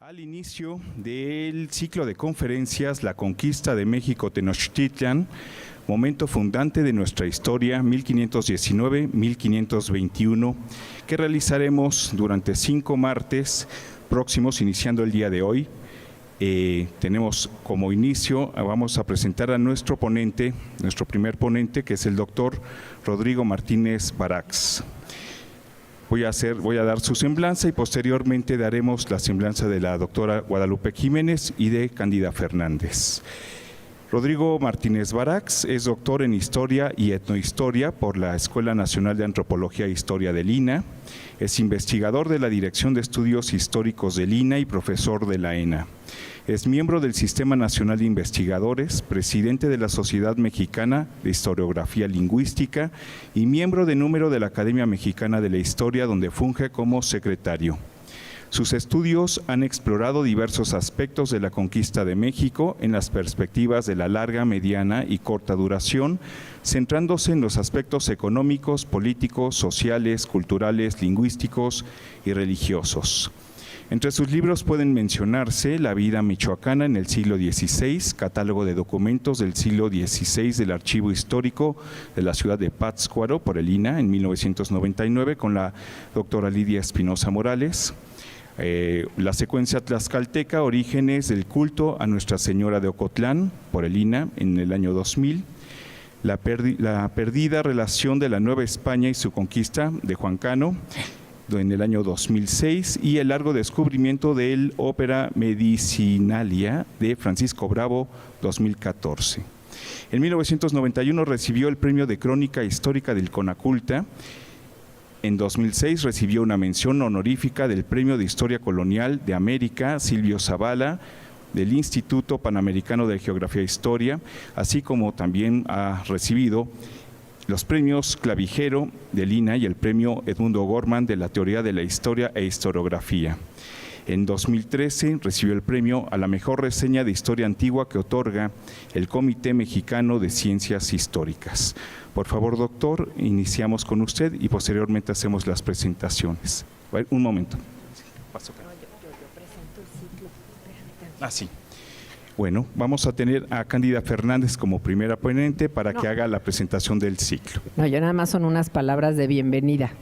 Al inicio del ciclo de conferencias La Conquista de México Tenochtitlan, momento fundante de nuestra historia 1519-1521, que realizaremos durante 5 martes próximos, iniciando el día de hoy. Tenemos como inicio, vamos a presentar a nuestro ponente, nuestro primer ponente, que es el doctor Rodrigo Martínez Barax. Voy a dar su semblanza y posteriormente daremos la semblanza de la doctora Guadalupe Jiménez y de Cándida Fernández. Rodrigo Martínez Barax es doctor en Historia y Etnohistoria por la Escuela Nacional de Antropología e Historia del INAH. Es investigador de la Dirección de Estudios Históricos del INAH y profesor de la ENA. Es miembro del Sistema Nacional de Investigadores, presidente de la Sociedad Mexicana de Historiografía Lingüística y miembro de número de la Academia Mexicana de la Historia, donde funge como secretario. Sus estudios han explorado diversos aspectos de la conquista de México en las perspectivas de la larga, mediana y corta duración, centrándose en los aspectos económicos, políticos, sociales, culturales, lingüísticos y religiosos. Entre sus libros pueden mencionarse La vida michoacana en el siglo XVI, catálogo de documentos del siglo XVI del Archivo Histórico de la ciudad de Pátzcuaro por el INAH en 1999 con la doctora Lidia Espinosa Morales. La secuencia tlaxcalteca, Orígenes del culto a Nuestra Señora de Ocotlán por el INAH en el año 2000. La perdida relación de la Nueva España y su conquista de Juan Cano en el año 2006 y el largo descubrimiento del Opera Medicinalia de Francisco Bravo 2014. En 1991 recibió el premio de Crónica Histórica del Conaculta. En 2006 recibió una mención honorífica del Premio de Historia Colonial de América Silvio Zavala del Instituto Panamericano de Geografía e Historia, así como también ha recibido los premios Clavijero del INAH y el premio Edmundo Gorman de la Teoría de la Historia e Historiografía. En 2013 recibió el premio a la mejor reseña de historia antigua que otorga el Comité Mexicano de Ciencias Históricas. Por favor, doctor, iniciamos con usted y posteriormente hacemos las presentaciones. Un momento. Paso acá. Yo presento el ciclo. Sí. Bueno, vamos a tener a Cándida Fernández como primera ponente para que haga la presentación del ciclo. No, yo nada más son unas palabras de bienvenida.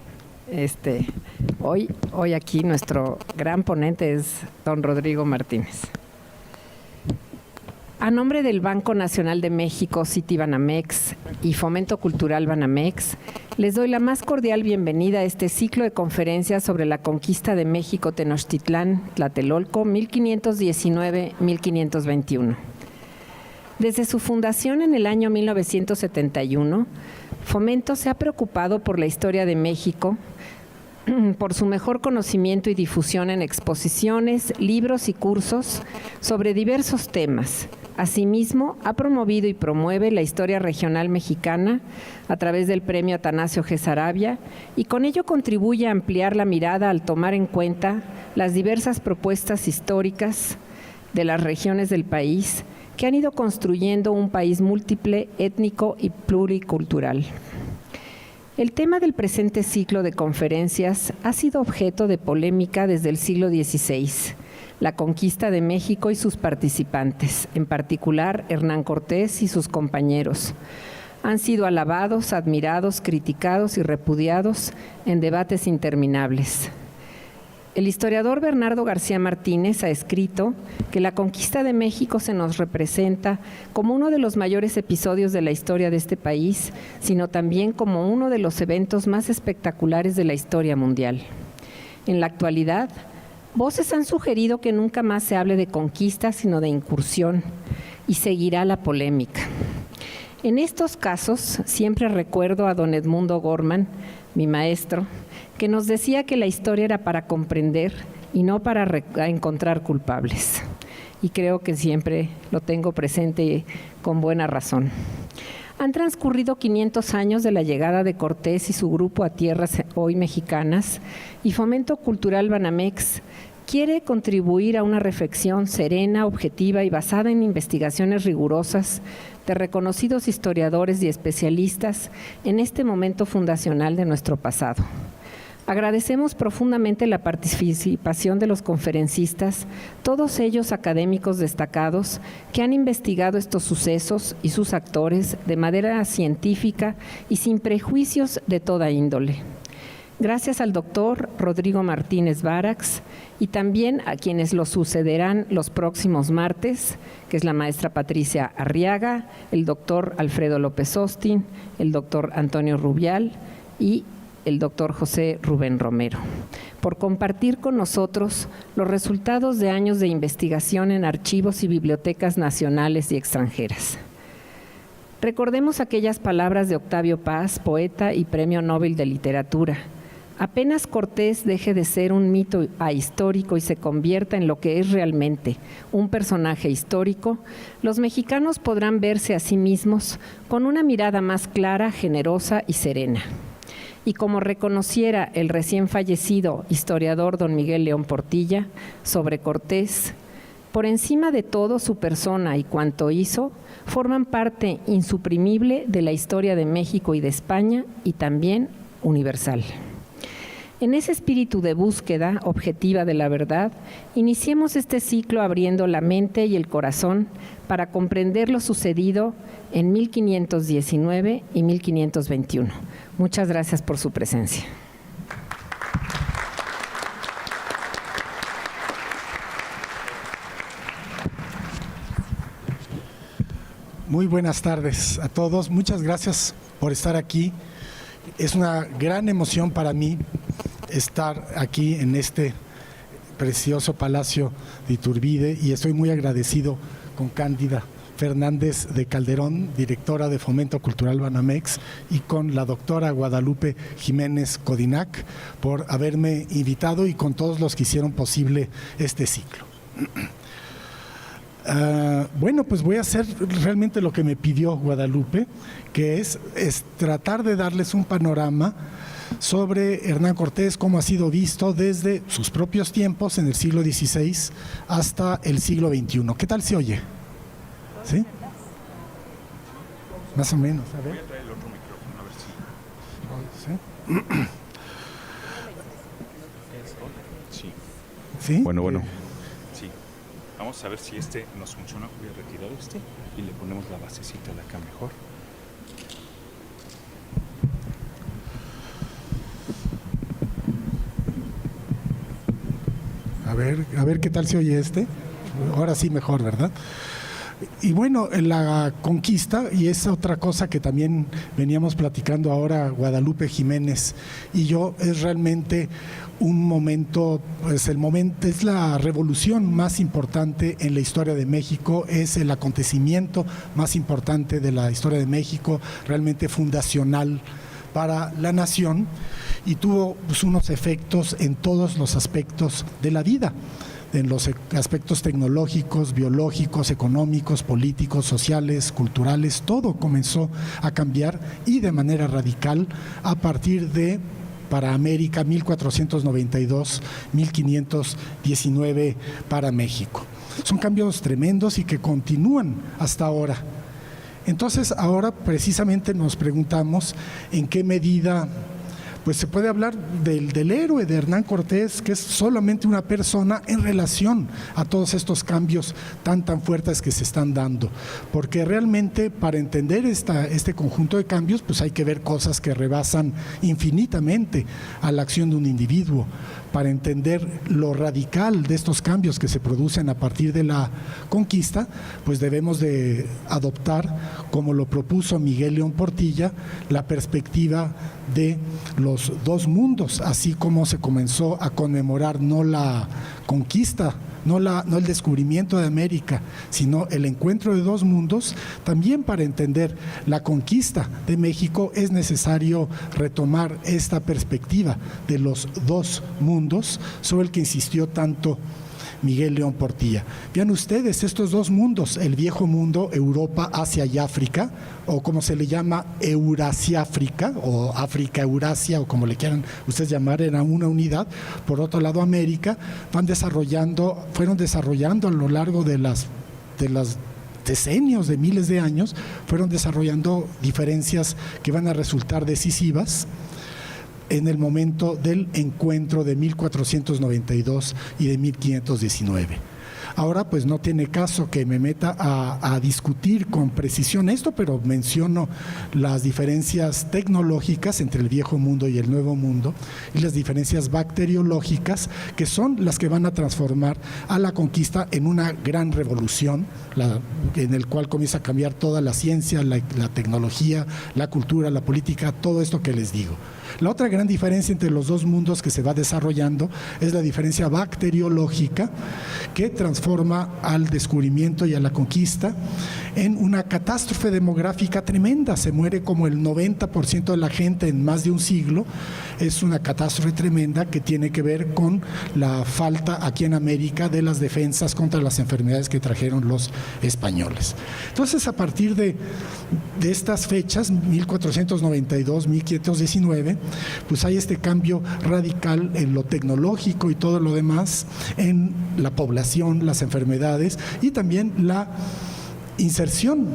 Hoy aquí nuestro gran ponente es don Rodrigo Martínez. A nombre del Banco Nacional de México, Citibanamex y Fomento Cultural Banamex, les doy la más cordial bienvenida a este ciclo de conferencias sobre la conquista de México Tenochtitlán, Tlatelolco, 1519-1521. Desde su fundación en el año 1971, Fomento se ha preocupado por la historia de México, por su mejor conocimiento y difusión en exposiciones, libros y cursos sobre diversos temas. Asimismo, ha promovido y promueve la historia regional mexicana a través del Premio Atanasio G. Saravia y con ello contribuye a ampliar la mirada al tomar en cuenta las diversas propuestas históricas de las regiones del país que han ido construyendo un país múltiple, étnico y pluricultural. El tema del presente ciclo de conferencias ha sido objeto de polémica desde el siglo XVI, la conquista de México y sus participantes, en particular Hernán Cortés y sus compañeros. Han sido alabados, admirados, criticados y repudiados en debates interminables. El historiador Bernardo García Martínez ha escrito que la conquista de México se nos representa como uno de los mayores episodios de la historia de este país, sino también como uno de los eventos más espectaculares de la historia mundial. En la actualidad, voces han sugerido que nunca más se hable de conquista, sino de incursión, y seguirá la polémica. En estos casos, siempre recuerdo a don Edmundo Gorman, mi maestro, que nos decía que la historia era para comprender y no para encontrar culpables. Y creo que siempre lo tengo presente con buena razón. Han transcurrido 500 años de la llegada de Cortés y su grupo a tierras hoy mexicanas y Fomento Cultural Banamex quiere contribuir a una reflexión serena, objetiva y basada en investigaciones rigurosas de reconocidos historiadores y especialistas en este momento fundacional de nuestro pasado. Agradecemos profundamente la participación de los conferencistas, todos ellos académicos destacados que han investigado estos sucesos y sus actores de manera científica y sin prejuicios de toda índole. Gracias al doctor Rodrigo Martínez Barax y también a quienes lo sucederán los próximos martes, que es la maestra Patricia Arriaga, el doctor Alfredo López Austin, el doctor Antonio Rubial y el doctor José Rubén Romero, por compartir con nosotros los resultados de años de investigación en archivos y bibliotecas nacionales y extranjeras. Recordemos aquellas palabras de Octavio Paz, poeta y Premio Nobel de Literatura. Apenas Cortés deje de ser un mito ahistórico y se convierta en lo que es realmente, un personaje histórico, los mexicanos podrán verse a sí mismos con una mirada más clara, generosa y serena. Y como reconociera el recién fallecido historiador don Miguel León Portilla sobre Cortés, por encima de todo su persona y cuanto hizo, forman parte insuprimible de la historia de México y de España y también universal. En ese espíritu de búsqueda objetiva de la verdad, iniciemos este ciclo abriendo la mente y el corazón para comprender lo sucedido en 1519 y 1521. Muchas gracias por su presencia. Muy buenas tardes a todos. Muchas gracias por estar aquí. Es una gran emoción para mí estar aquí en este precioso Palacio de Iturbide y estoy muy agradecido con Cándida Fernández de Calderón, directora de Fomento Cultural Banamex, y con la doctora Guadalupe Jiménez Codinac por haberme invitado y con todos los que hicieron posible este ciclo. Bueno, pues voy a hacer realmente lo que me pidió Guadalupe, que es tratar de darles un panorama sobre Hernán Cortés, cómo ha sido visto desde sus propios tiempos en el siglo XVI hasta el siglo XXI. ¿Qué tal se oye? ¿Sí? Más o menos, a ver. Voy a traer el otro micrófono, a ver si... Sí. ¿Sí? Bueno. Sí. Vamos a ver si este nos funciona. Voy a retirar este y le ponemos la basecita de acá mejor. A ver qué tal se oye este. Ahora sí mejor, ¿verdad? Y bueno, la conquista, y es otra cosa que también veníamos platicando ahora Guadalupe Jiménez y yo, es realmente un momento, pues el momento, es la revolución más importante en la historia de México, es el acontecimiento más importante de la historia de México, realmente fundacional para la nación, y tuvo pues unos efectos en todos los aspectos de la vida, en los aspectos tecnológicos, biológicos, económicos, políticos, sociales, culturales. Todo comenzó a cambiar y de manera radical a partir de, para América, 1492, 1519 para México. Son cambios tremendos y que continúan hasta ahora. Entonces, ahora precisamente nos preguntamos en qué medida pues se puede hablar del héroe de Hernán Cortés, que es solamente una persona en relación a todos estos cambios tan fuertes que se están dando, porque realmente para entender este conjunto de cambios pues hay que ver cosas que rebasan infinitamente a la acción de un individuo. Para entender lo radical de estos cambios que se producen a partir de la conquista, pues debemos de adoptar, como lo propuso Miguel León Portilla, la perspectiva de los dos mundos, así como se comenzó a conmemorar no la conquista, no el descubrimiento de América, sino el encuentro de dos mundos. También para entender la conquista de México es necesario retomar esta perspectiva de los dos mundos sobre el que insistió tanto Miguel León Portilla. Vean ustedes estos dos mundos, el viejo mundo, Europa, Asia y África, o como se le llama Eurasiáfrica, o África-Eurasia, o como le quieran ustedes llamar, era una unidad. Por otro lado, América, fueron desarrollando a lo largo de las decenios, de miles de años, fueron desarrollando diferencias que van a resultar decisivas. en el momento del encuentro de 1492 y de 1519. Ahora pues no tiene caso que me meta a discutir con precisión esto, pero menciono las diferencias tecnológicas entre el viejo mundo y el nuevo mundo y las diferencias bacteriológicas que son las que van a transformar a la conquista en una gran revolución, en el cual comienza a cambiar toda la ciencia, la tecnología, la cultura, la política, todo esto que les digo. La otra gran diferencia entre los dos mundos que se va desarrollando es la diferencia bacteriológica, que transforma al descubrimiento y a la conquista en una catástrofe demográfica tremenda. Se muere como el 90% de la gente en más de un siglo. Es una catástrofe tremenda que tiene que ver con la falta aquí en América de las defensas contra las enfermedades que trajeron los españoles. Entonces, a partir de estas fechas, 1492, 1519, pues hay este cambio radical en lo tecnológico y todo lo demás, en la población, las enfermedades y también la inserción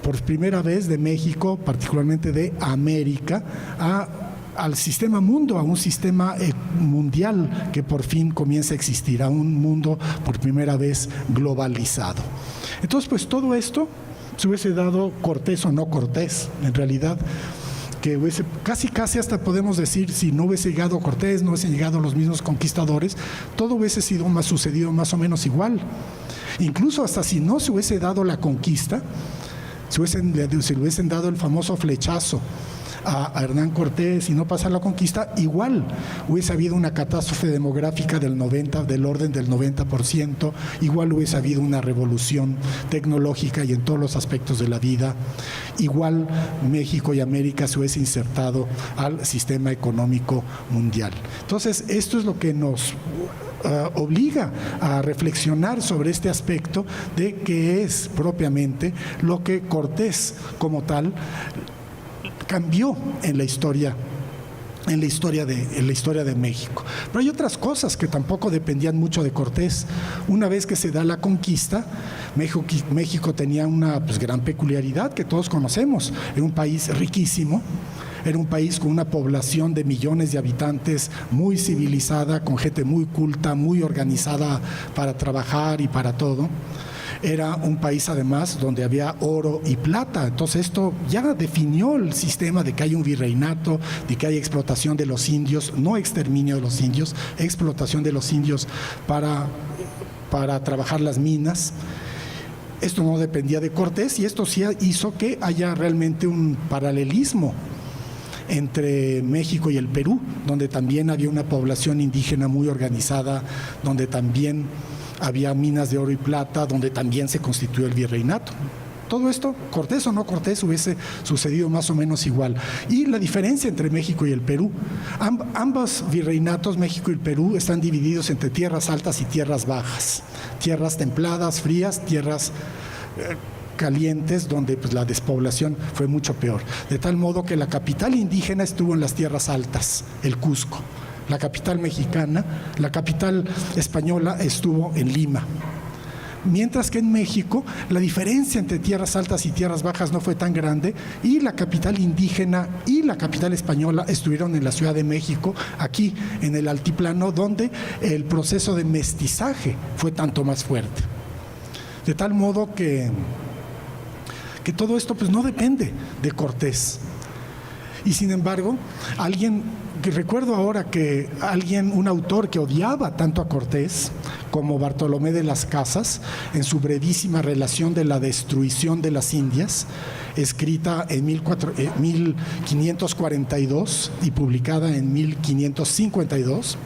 por primera vez de México, particularmente de América, al sistema mundo, a un sistema mundial que por fin comienza a existir, a un mundo por primera vez globalizado. Entonces, pues todo esto se hubiese dado Cortés o no Cortés, en realidad, que hubiese, casi hasta podemos decir, si no hubiese llegado Cortés, no hubiesen llegado los mismos conquistadores, todo hubiese sucedido más o menos igual. Incluso hasta si no se hubiese dado la conquista, se le hubiesen dado el famoso flechazo a Hernán Cortés y no pasar la conquista, igual hubiese habido una catástrofe demográfica del orden del 90%, igual hubiese habido una revolución tecnológica y en todos los aspectos de la vida, igual México y América se hubiese insertado al sistema económico mundial. Entonces, esto es lo que nos obliga a reflexionar sobre este aspecto de qué es propiamente lo que Cortés como tal cambió en la historia de México. Pero hay otras cosas que tampoco dependían mucho de Cortés. Una vez que se da la conquista, México tenía una gran peculiaridad que todos conocemos. Era un país riquísimo, era un país con una población de millones de habitantes, muy civilizada, con gente muy culta, muy organizada para trabajar y para todo. Era un país además donde había oro y plata. Entonces esto ya definió el sistema de que hay un virreinato, de que hay explotación de los indios, no exterminio de los indios, explotación de los indios para trabajar las minas. Esto no dependía de Cortés y esto sí hizo que haya realmente un paralelismo entre México y el Perú, donde también había una población indígena muy organizada, donde también había minas de oro y plata, donde también se constituyó el virreinato. Todo esto, Cortés o no Cortés, hubiese sucedido más o menos igual. Y la diferencia entre México y el Perú, ambos virreinatos, México y el Perú, están divididos entre tierras altas y tierras bajas, tierras templadas, frías, tierras calientes, donde la despoblación fue mucho peor. De tal modo que la capital indígena estuvo en las tierras altas, el Cusco. La capital mexicana, la capital española estuvo en Lima. Mientras que en México la diferencia entre tierras altas y tierras bajas no fue tan grande y la capital indígena y la capital española estuvieron en la Ciudad de México, aquí en el altiplano, donde el proceso de mestizaje fue tanto más fuerte. De tal modo que todo esto no depende de Cortés. Y sin embargo, recuerdo ahora que un autor que odiaba tanto a Cortés como Bartolomé de las Casas, en su brevísima relación de la destrucción de las Indias, escrita en 1542 y publicada en 1552,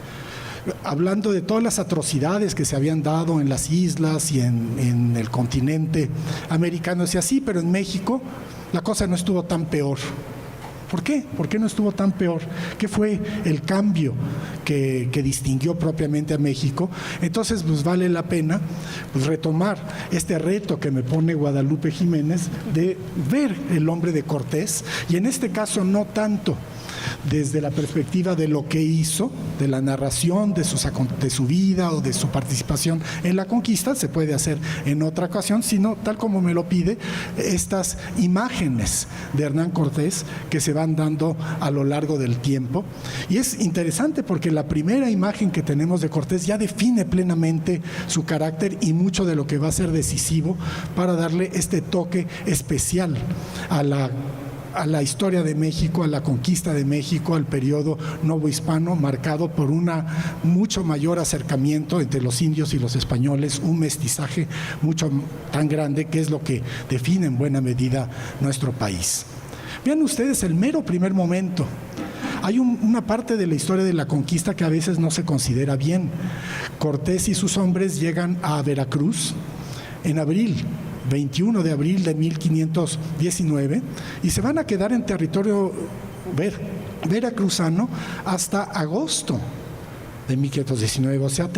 hablando de todas las atrocidades que se habían dado en las islas y en el continente americano, decía sí, pero en México la cosa no estuvo tan peor. ¿Por qué? ¿Por qué no estuvo tan peor? ¿Qué fue el cambio que distinguió propiamente a México? Entonces, vale la pena retomar este reto que me pone Guadalupe Jiménez de ver el hombre de Cortés, y en este caso no tanto desde la perspectiva de lo que hizo, de la narración de su vida o de su participación en la conquista. Se puede hacer en otra ocasión, sino tal como me lo pide, estas imágenes de Hernán Cortés que se van dando a lo largo del tiempo. Y es interesante porque la primera imagen que tenemos de Cortés ya define plenamente su carácter y mucho de lo que va a ser decisivo para darle este toque especial a la historia de México, a la conquista de México, al periodo novohispano, marcado por un mucho mayor acercamiento entre los indios y los españoles, un mestizaje mucho tan grande que es lo que define en buena medida nuestro país. Vean ustedes el mero primer momento. Hay una parte de la historia de la conquista que a veces no se considera bien. Cortés y sus hombres llegan a Veracruz en abril, 21 de abril de 1519, y se van a quedar en territorio veracruzano hasta agosto de 1519, o sea,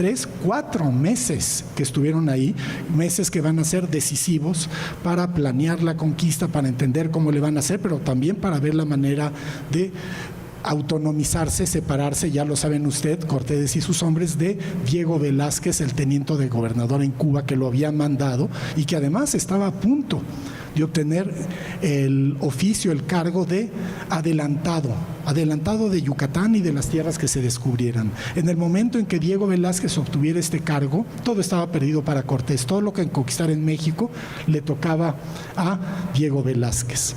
4 meses que estuvieron ahí, meses que van a ser decisivos para planear la conquista, para entender cómo le van a hacer, pero también para ver la manera de autonomizarse, separarse, ya lo saben usted, Cortés y sus hombres, de Diego Velázquez, el teniente de gobernador en Cuba, que lo había mandado y que además estaba a punto de obtener el oficio, el cargo de adelantado de Yucatán y de las tierras que se descubrieran. En el momento en que Diego Velázquez obtuviera este cargo, todo estaba perdido para Cortés. Todo lo que conquistar en México le tocaba a Diego Velázquez.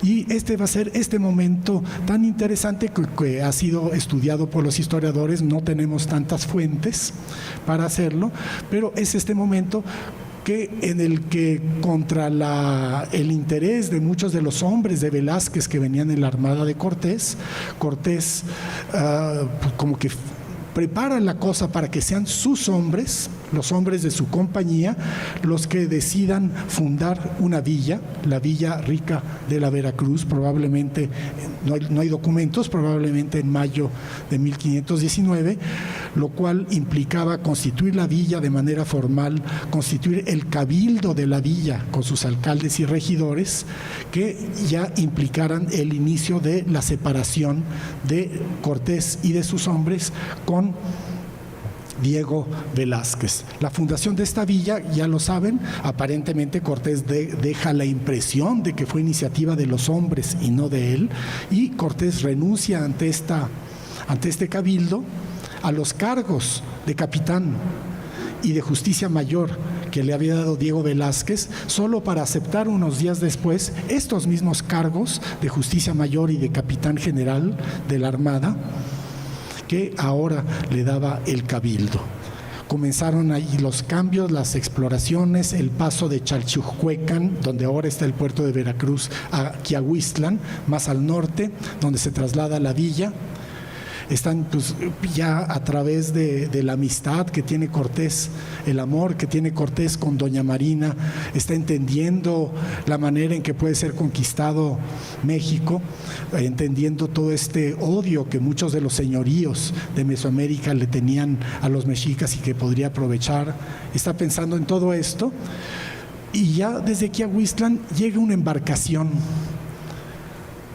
Y este va a ser este momento tan interesante que ha sido estudiado por los historiadores. No tenemos tantas fuentes para hacerlo, pero es este momento en el que contra el interés de muchos de los hombres de Velázquez que venían en la armada de Cortés, como que prepara la cosa para que sean sus hombres, los hombres de su compañía, los que decidan fundar una villa, la Villa Rica de la Veracruz, probablemente, no hay documentos, probablemente en mayo de 1519, lo cual implicaba constituir la villa de manera formal, constituir el cabildo de la villa con sus alcaldes y regidores, que ya implicaran el inicio de la separación de Cortés y de sus hombres con Diego Velázquez. La fundación de esta villa, ya lo saben, aparentemente Cortés deja la impresión de que fue iniciativa de los hombres y no de él, y Cortés renuncia ante este cabildo a los cargos de capitán y de justicia mayor que le había dado Diego Velázquez, solo para aceptar unos días después estos mismos cargos de justicia mayor y de capitán general de la Armada que ahora le daba el cabildo. Comenzaron ahí los cambios, las exploraciones, el paso de Chalchihuecan, donde ahora está el puerto de Veracruz, a Quiahuistlan, más al norte, donde se traslada la villa. Están pues, ya a través de la amistad que tiene Cortés, el amor que tiene Cortés con doña Marina, está entendiendo la manera en que puede ser conquistado México, entendiendo todo este odio que muchos de los señoríos de Mesoamérica le tenían a los mexicas y que podría aprovechar. Está pensando en todo esto y ya desde Quiahuistlan llega una embarcación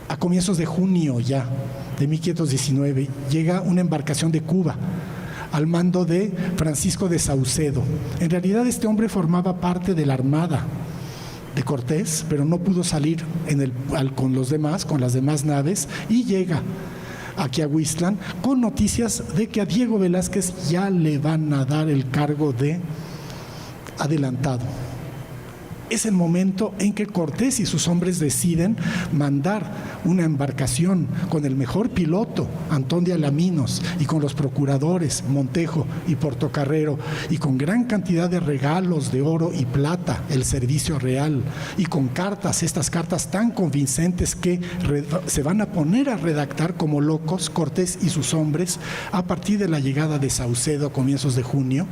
a comienzos de junio ya de 1519, llega una embarcación de Cuba al mando de Francisco de Saucedo. En realidad este hombre formaba parte de la armada de Cortés, pero no pudo salir con las demás naves, y llega a Quiahuistlan con noticias de que a Diego Velázquez ya le van a dar el cargo de adelantado. Es el momento en que Cortés y sus hombres deciden mandar una embarcación con el mejor piloto, Antón de Alaminos, y con los procuradores Montejo y Portocarrero, y con gran cantidad de regalos de oro y plata, el servicio real, y con cartas, estas cartas tan convincentes que se van a poner a redactar como locos Cortés y sus hombres a partir de la llegada de Saucedo a comienzos de junio,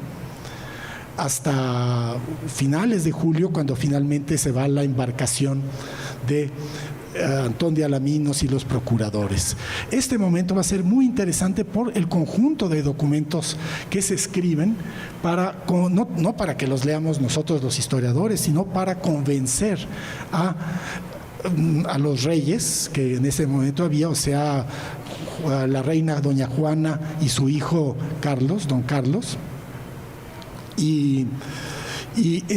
hasta finales de julio, cuando finalmente se va la embarcación de Antón de Alaminos y los procuradores. Este momento va a ser muy interesante por el conjunto de documentos que se escriben, no para que los leamos nosotros los historiadores, sino para convencer a a los reyes que en ese momento había, o sea, a la reina doña Juana y su hijo Carlos, don Carlos. Y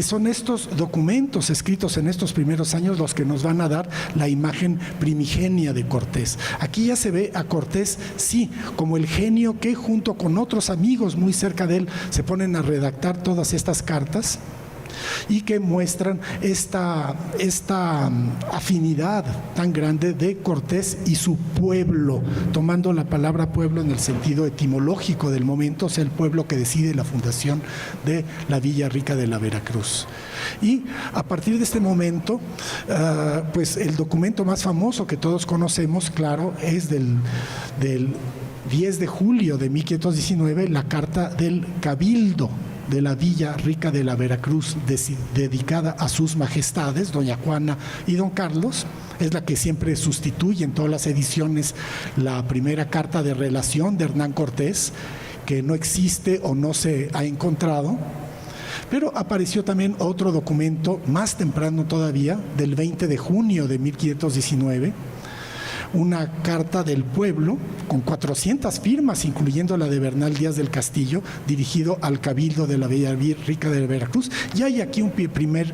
son estos documentos escritos en estos primeros años los que nos van a dar la imagen primigenia de Cortés. Aquí ya se ve a Cortés, sí, como el genio que junto con otros amigos muy cerca de él se ponen a redactar todas estas cartas y que muestran esta afinidad tan grande de Cortés y su pueblo, tomando la palabra pueblo en el sentido etimológico del momento, o sea, el pueblo que decide la fundación de la Villa Rica de la Veracruz. Y a partir de este momento, pues el documento más famoso que todos conocemos, claro, es del 10 de julio de 1519, la Carta del Cabildo de la Villa Rica de la Veracruz, dedicada a sus majestades, doña Juana y don Carlos. Es la que siempre sustituye en todas las ediciones la primera carta de relación de Hernán Cortés, que no existe o no se ha encontrado. Pero apareció también otro documento más temprano todavía, del 20 de junio de 1519, una carta del pueblo con 400 firmas, incluyendo la de Bernal Díaz del Castillo, dirigido al Cabildo de la Villa Rica de Veracruz. Y hay aquí un primer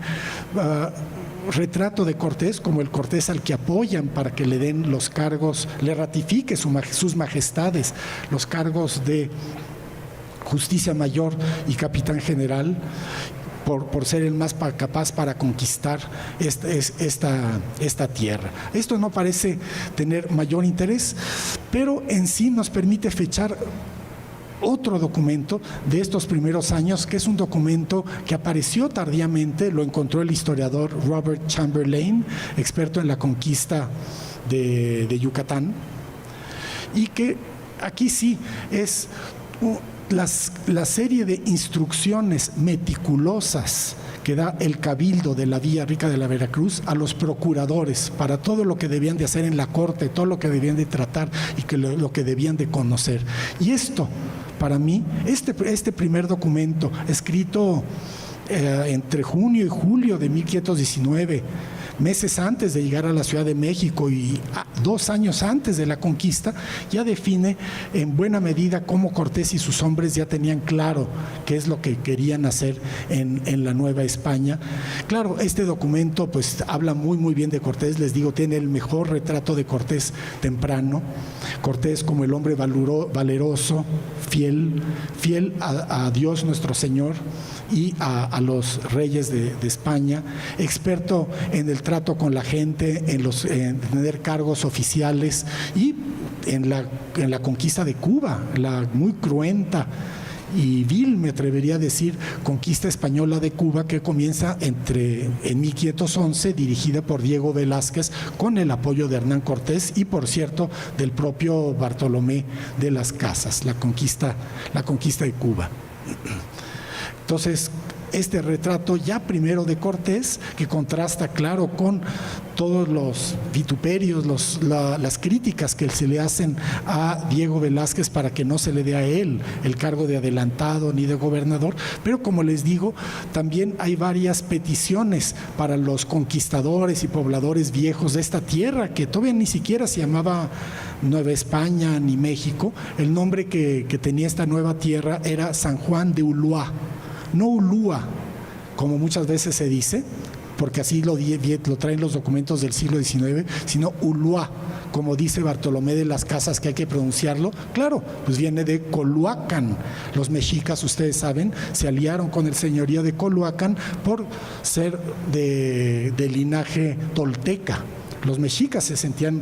retrato de Cortés, como el Cortés al que apoyan para que le den los cargos, le ratifique sus majestades, los cargos de Justicia Mayor y Capitán General, por ser el más capaz para conquistar esta tierra. Esto no parece tener mayor interés, pero en sí nos permite fechar otro documento de estos primeros años, que es un documento que apareció tardíamente, lo encontró el historiador Robert Chamberlain, experto en la conquista de Yucatán, y que aquí sí es la serie de instrucciones meticulosas que da el Cabildo de la Villa Rica de la Veracruz a los procuradores para todo lo que debían de hacer en la corte, todo lo que debían de tratar y lo que debían de conocer. Y esto, para mí, este primer documento escrito entre junio y julio de 1519, meses antes de llegar a la Ciudad de México y 2 años antes de la conquista, ya define en buena medida cómo Cortés y sus hombres ya tenían claro qué es lo que querían hacer en la Nueva España. Claro, este documento pues habla muy bien de Cortés, les digo, tiene el mejor retrato de Cortés temprano. Cortés como el hombre valeroso, fiel a Dios nuestro Señor y a los reyes de España, experto en el trato con la gente, en tener cargos oficiales y en la conquista de Cuba, la muy cruenta y vil, me atrevería a decir, conquista española de Cuba, que comienza en 1511, dirigida por Diego Velázquez con el apoyo de Hernán Cortés y, por cierto, del propio Bartolomé de las Casas, la conquista de Cuba. Entonces, este retrato ya primero de Cortés, que contrasta, claro, con todos los vituperios, las críticas que se le hacen a Diego Velázquez para que no se le dé a él el cargo de adelantado ni de gobernador, pero como les digo, también hay varias peticiones para los conquistadores y pobladores viejos de esta tierra, que todavía ni siquiera se llamaba Nueva España ni México. El nombre que tenía esta nueva tierra era San Juan de Ulúa, no Ulúa, como muchas veces se dice, porque así lo traen los documentos del siglo XIX, sino Ulúa, como dice Bartolomé de las Casas, que hay que pronunciarlo. Claro, pues viene de Coloacán. Los mexicas, ustedes saben, se aliaron con el señorío de Coloacán por ser de linaje tolteca. Los mexicas se sentían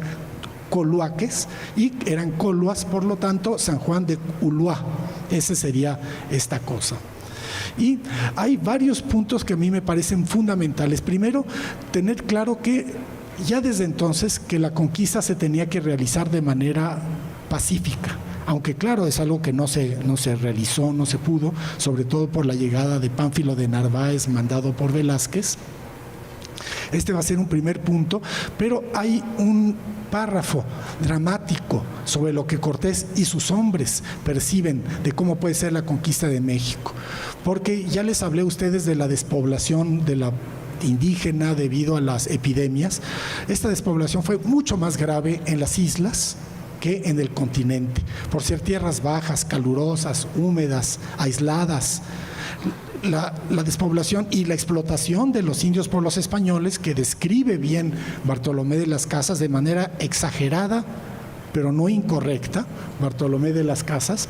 coluaques y eran coluas, por lo tanto, San Juan de Ulúa. Ese sería esta cosa. Y hay varios puntos que a mí me parecen fundamentales. Primero, tener claro que ya desde entonces que la conquista se tenía que realizar de manera pacífica, aunque claro, es algo que no se realizó, no se pudo, sobre todo por la llegada de Pánfilo de Narváez, mandado por Velázquez. Este va a ser un primer punto, pero hay un párrafo dramático sobre lo que Cortés y sus hombres perciben de cómo puede ser la conquista de México. Porque ya les hablé a ustedes de la despoblación, de la indígena debido a las epidemias. Esta despoblación fue mucho más grave en las islas que en el continente, por ser tierras bajas, calurosas, húmedas, aisladas. La despoblación y la explotación de los indios por los españoles, que describe bien Bartolomé de las Casas de manera exagerada, pero no incorrecta, Bartolomé de las Casas.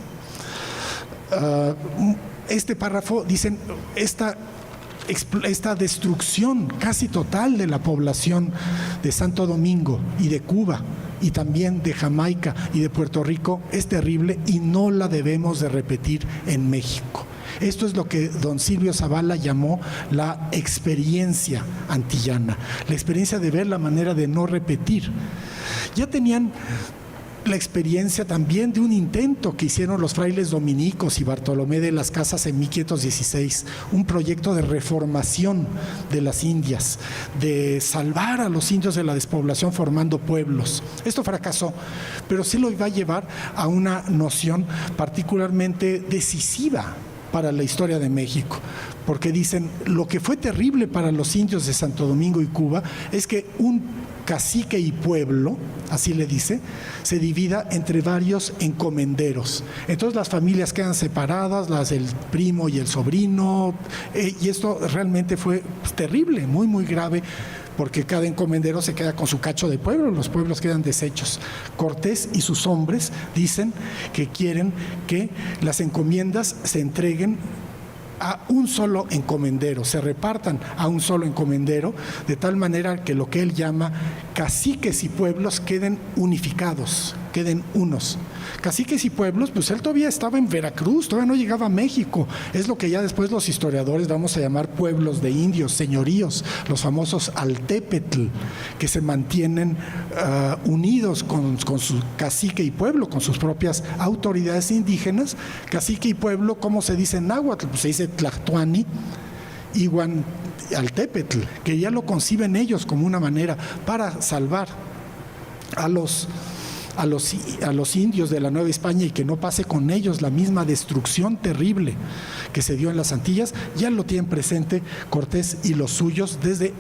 Este párrafo dicen, esta destrucción casi total de la población de Santo Domingo y de Cuba y también de Jamaica y de Puerto Rico es terrible y no la debemos de repetir en México. Esto es lo que don Silvio Zavala llamó la experiencia antillana, la experiencia de ver la manera de no repetir. Ya tenían la experiencia también de un intento que hicieron los frailes dominicos y Bartolomé de las Casas en 1516, un proyecto de reformación de las Indias, de salvar a los indios de la despoblación formando pueblos. Esto fracasó, pero sí lo iba a llevar a una noción particularmente decisiva para la historia de México, porque dicen, lo que fue terrible para los indios de Santo Domingo y Cuba es que un cacique y pueblo, así le dice, se divida entre varios encomenderos. Entonces las familias quedan separadas, las del primo y el sobrino, y esto realmente fue terrible, muy, muy grave, porque cada encomendero se queda con su cacho de pueblo, los pueblos quedan deshechos. Cortés y sus hombres dicen que quieren que las encomiendas se entreguen a un solo encomendero, se repartan a un solo encomendero, de tal manera que lo que él llama caciques y pueblos queden unificados, queden unos. Caciques y pueblos, pues él todavía estaba en Veracruz, todavía no llegaba a México. Es lo que ya después los historiadores vamos a llamar pueblos de indios, señoríos, los famosos altépetl, que se mantienen unidos con su cacique y pueblo, con sus propias autoridades indígenas. Cacique y pueblo, ¿cómo se dice en náhuatl? Pues se dice tlactuani, iguan altépetl, que ya lo conciben ellos como una manera para salvar a los indios de la Nueva España y que no pase con ellos la misma destrucción terrible que se dio en las Antillas. Ya lo tienen presente Cortés y los suyos desde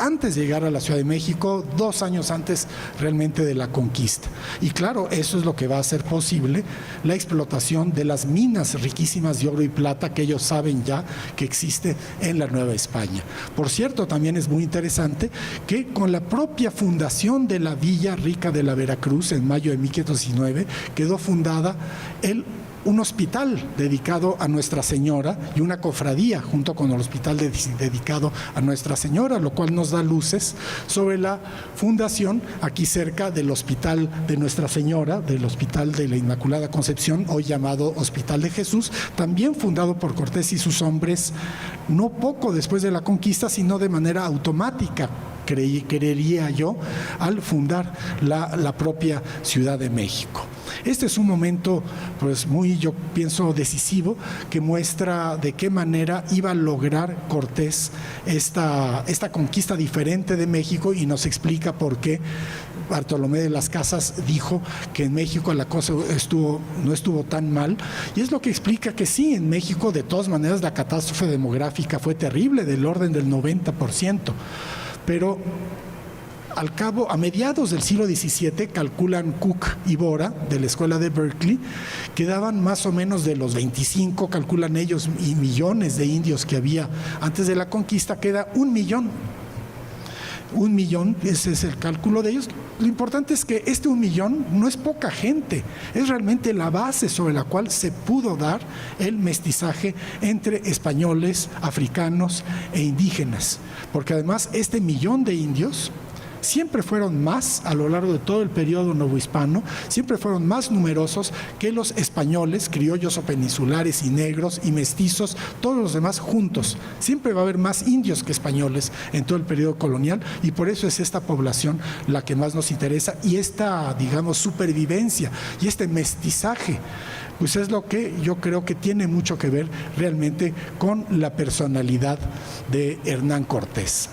antes de llegar a la Ciudad de México, 2 años antes realmente de la conquista. Y claro, eso es lo que va a hacer posible la explotación de las minas riquísimas de oro y plata que ellos saben ya que existe en la Nueva España. Por cierto, también es muy interesante que con la propia fundación de la Villa Rica de la Veracruz en mayo de 1519 quedó fundada un hospital dedicado a Nuestra Señora y una cofradía junto con el hospital dedicado a Nuestra Señora, lo cual nos da luces sobre la fundación aquí cerca del Hospital de Nuestra Señora, del Hospital de la Inmaculada Concepción, hoy llamado Hospital de Jesús, también fundado por Cortés y sus hombres, no poco después de la conquista, sino de manera automática, creería yo, al fundar la propia Ciudad de México. Este es un momento, pues muy, yo pienso, decisivo, que muestra de qué manera iba a lograr Cortés esta conquista diferente de México, y nos explica por qué Bartolomé de las Casas dijo que en México la cosa no estuvo tan mal, y es lo que explica que sí, en México de todas maneras la catástrofe demográfica fue terrible, del orden del 90%, pero a mediados del siglo XVII, calculan Cook y Bora, de la escuela de Berkeley, quedaban más o menos de los 25, calculan ellos, y millones de indios que había antes de la conquista, queda 1 millón. 1 millón, ese es el cálculo de ellos. Lo importante es que 1 millón no es poca gente, es realmente la base sobre la cual se pudo dar el mestizaje entre españoles, africanos e indígenas, porque además 1 millón de indios siempre fueron más, a lo largo de todo el periodo novohispano, siempre fueron más numerosos que los españoles, criollos o peninsulares y negros y mestizos, todos los demás juntos. Siempre va a haber más indios que españoles en todo el periodo colonial, y por eso es esta población la que más nos interesa, y esta, digamos, supervivencia y este mestizaje, pues es lo que yo creo que tiene mucho que ver realmente con la personalidad de Hernán Cortés.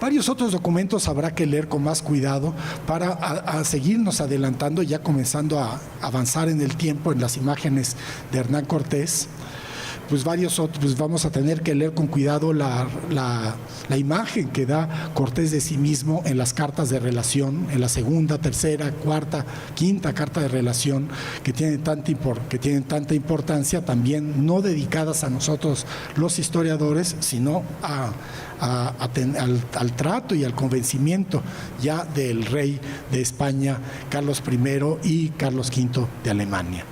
Varios otros documentos habrá que leer con más cuidado para a seguirnos adelantando, ya comenzando a avanzar en el tiempo en las imágenes de Hernán Cortés. pues varios otros, pues vamos a tener que leer con cuidado la imagen que da Cortés de sí mismo en las cartas de relación, en la segunda, tercera, cuarta, quinta carta de relación, que tienen tanta importancia, también no dedicadas a nosotros los historiadores, sino al trato y al convencimiento ya del rey de España, Carlos I y Carlos V de Alemania.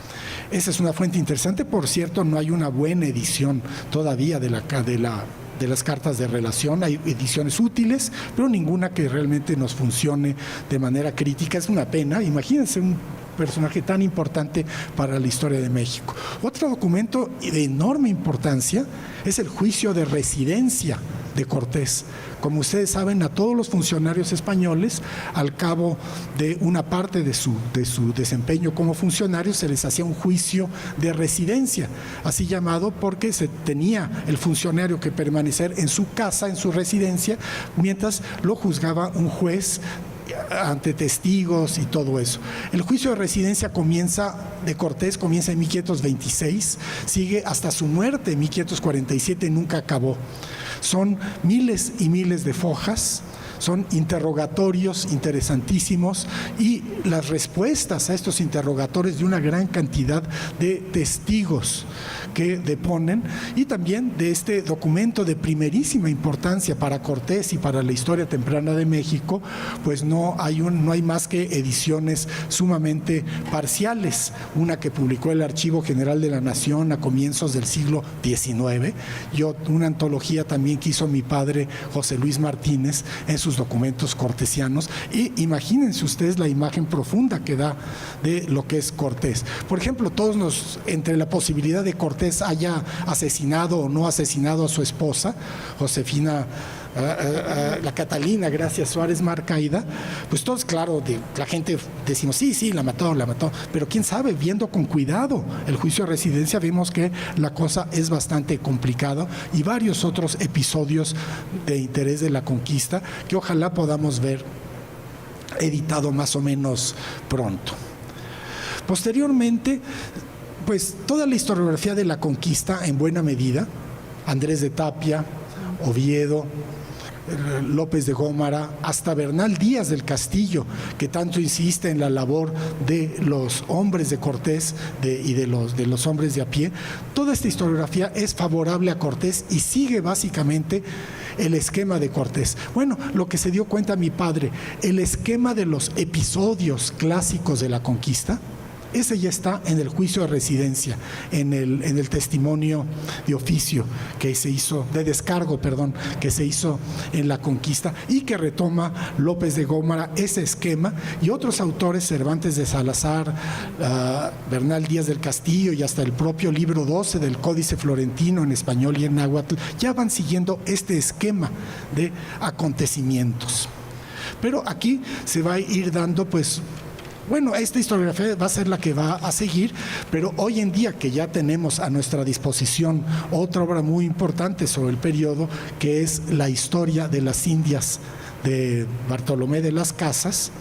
Esa es una fuente interesante. Por cierto, no hay una buena edición todavía de las cartas de relación. Hay ediciones útiles, pero ninguna que realmente nos funcione de manera crítica. Es una pena. Imagínense un personaje tan importante para la historia de México. Otro documento de enorme importancia es el juicio de residencia de Cortés. Como ustedes saben, a todos los funcionarios españoles, al cabo de una parte de su desempeño como funcionarios, se les hacía un juicio de residencia, así llamado porque se tenía el funcionario que permanecer en su casa, en su residencia, mientras lo juzgaba un juez ante testigos y todo eso. El juicio de residencia de Cortés comienza en 1526, sigue hasta su muerte en 1547, nunca acabó. Son miles y miles de fojas, son interrogatorios interesantísimos y las respuestas a estos interrogatorios de una gran cantidad de testigos que deponen, y también de este documento de primerísima importancia para Cortés y para la historia temprana de México, pues no hay más que ediciones sumamente parciales. Una que publicó el Archivo General de la Nación a comienzos del siglo XIX, y una antología también que hizo mi padre José Luis Martínez en sus documentos cortesianos. Y imagínense ustedes la imagen profunda que da de lo que es Cortés. Por ejemplo, entre la posibilidad de Cortés haya asesinado o no asesinado a su esposa, Josefina, la Catalina Gracia Suárez Marcaida, pues todos, claro, la gente decimos, sí, la mató, pero quién sabe, viendo con cuidado el juicio de residencia, vemos que la cosa es bastante complicada, y varios otros episodios de interés de la conquista que ojalá podamos ver editado más o menos pronto. Posteriormente, pues toda la historiografía de la conquista, en buena medida, Andrés de Tapia, Oviedo, López de Gómara, hasta Bernal Díaz del Castillo, que tanto insiste en la labor de los hombres de Cortés y de los hombres de a pie, toda esta historiografía es favorable a Cortés y sigue básicamente el esquema de Cortés. Bueno, lo que se dio cuenta mi padre, el esquema de los episodios clásicos de la conquista, ese ya está en el juicio de residencia, en el testimonio de oficio que se hizo, de descargo, perdón, que se hizo en la conquista, y que retoma López de Gómara ese esquema, y otros autores, Cervantes de Salazar, Bernal Díaz del Castillo, y hasta el propio libro 12 del Códice Florentino en español y en náhuatl, ya van siguiendo este esquema de acontecimientos. Pero aquí se va a ir dando, pues, bueno, esta historiografía va a ser la que va a seguir, pero hoy en día que ya tenemos a nuestra disposición otra obra muy importante sobre el periodo, que es la historia de las Indias de Bartolomé de las Casas,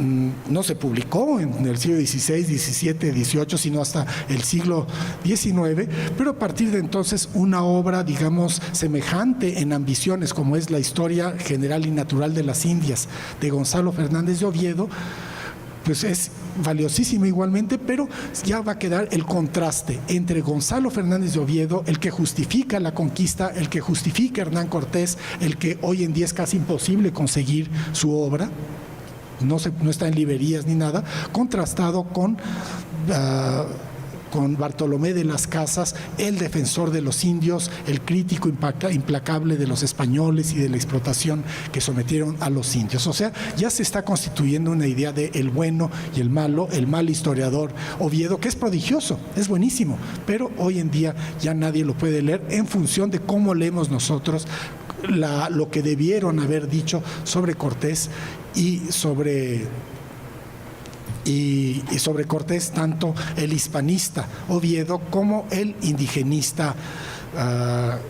no se publicó en el siglo XVI, XVII, XVIII, sino hasta el siglo XIX, pero a partir de entonces una obra, digamos, semejante en ambiciones, como es la Historia General y Natural de las Indias de Gonzalo Fernández de Oviedo, pues es valiosísimo igualmente, pero ya va a quedar el contraste entre Gonzalo Fernández de Oviedo, el que justifica la conquista, el que justifica a Hernán Cortés, el que hoy en día es casi imposible conseguir su obra, no está en librerías ni nada, contrastado con Bartolomé de las Casas, el defensor de los indios, el crítico implacable de los españoles y de la explotación que sometieron a los indios. O sea, ya se está constituyendo una idea de el bueno y el mal historiador Oviedo, que es prodigioso, es buenísimo, pero hoy en día ya nadie lo puede leer en función de cómo leemos nosotros lo que debieron haber dicho sobre Cortés y sobre Cortés, tanto el hispanista Oviedo como el indigenista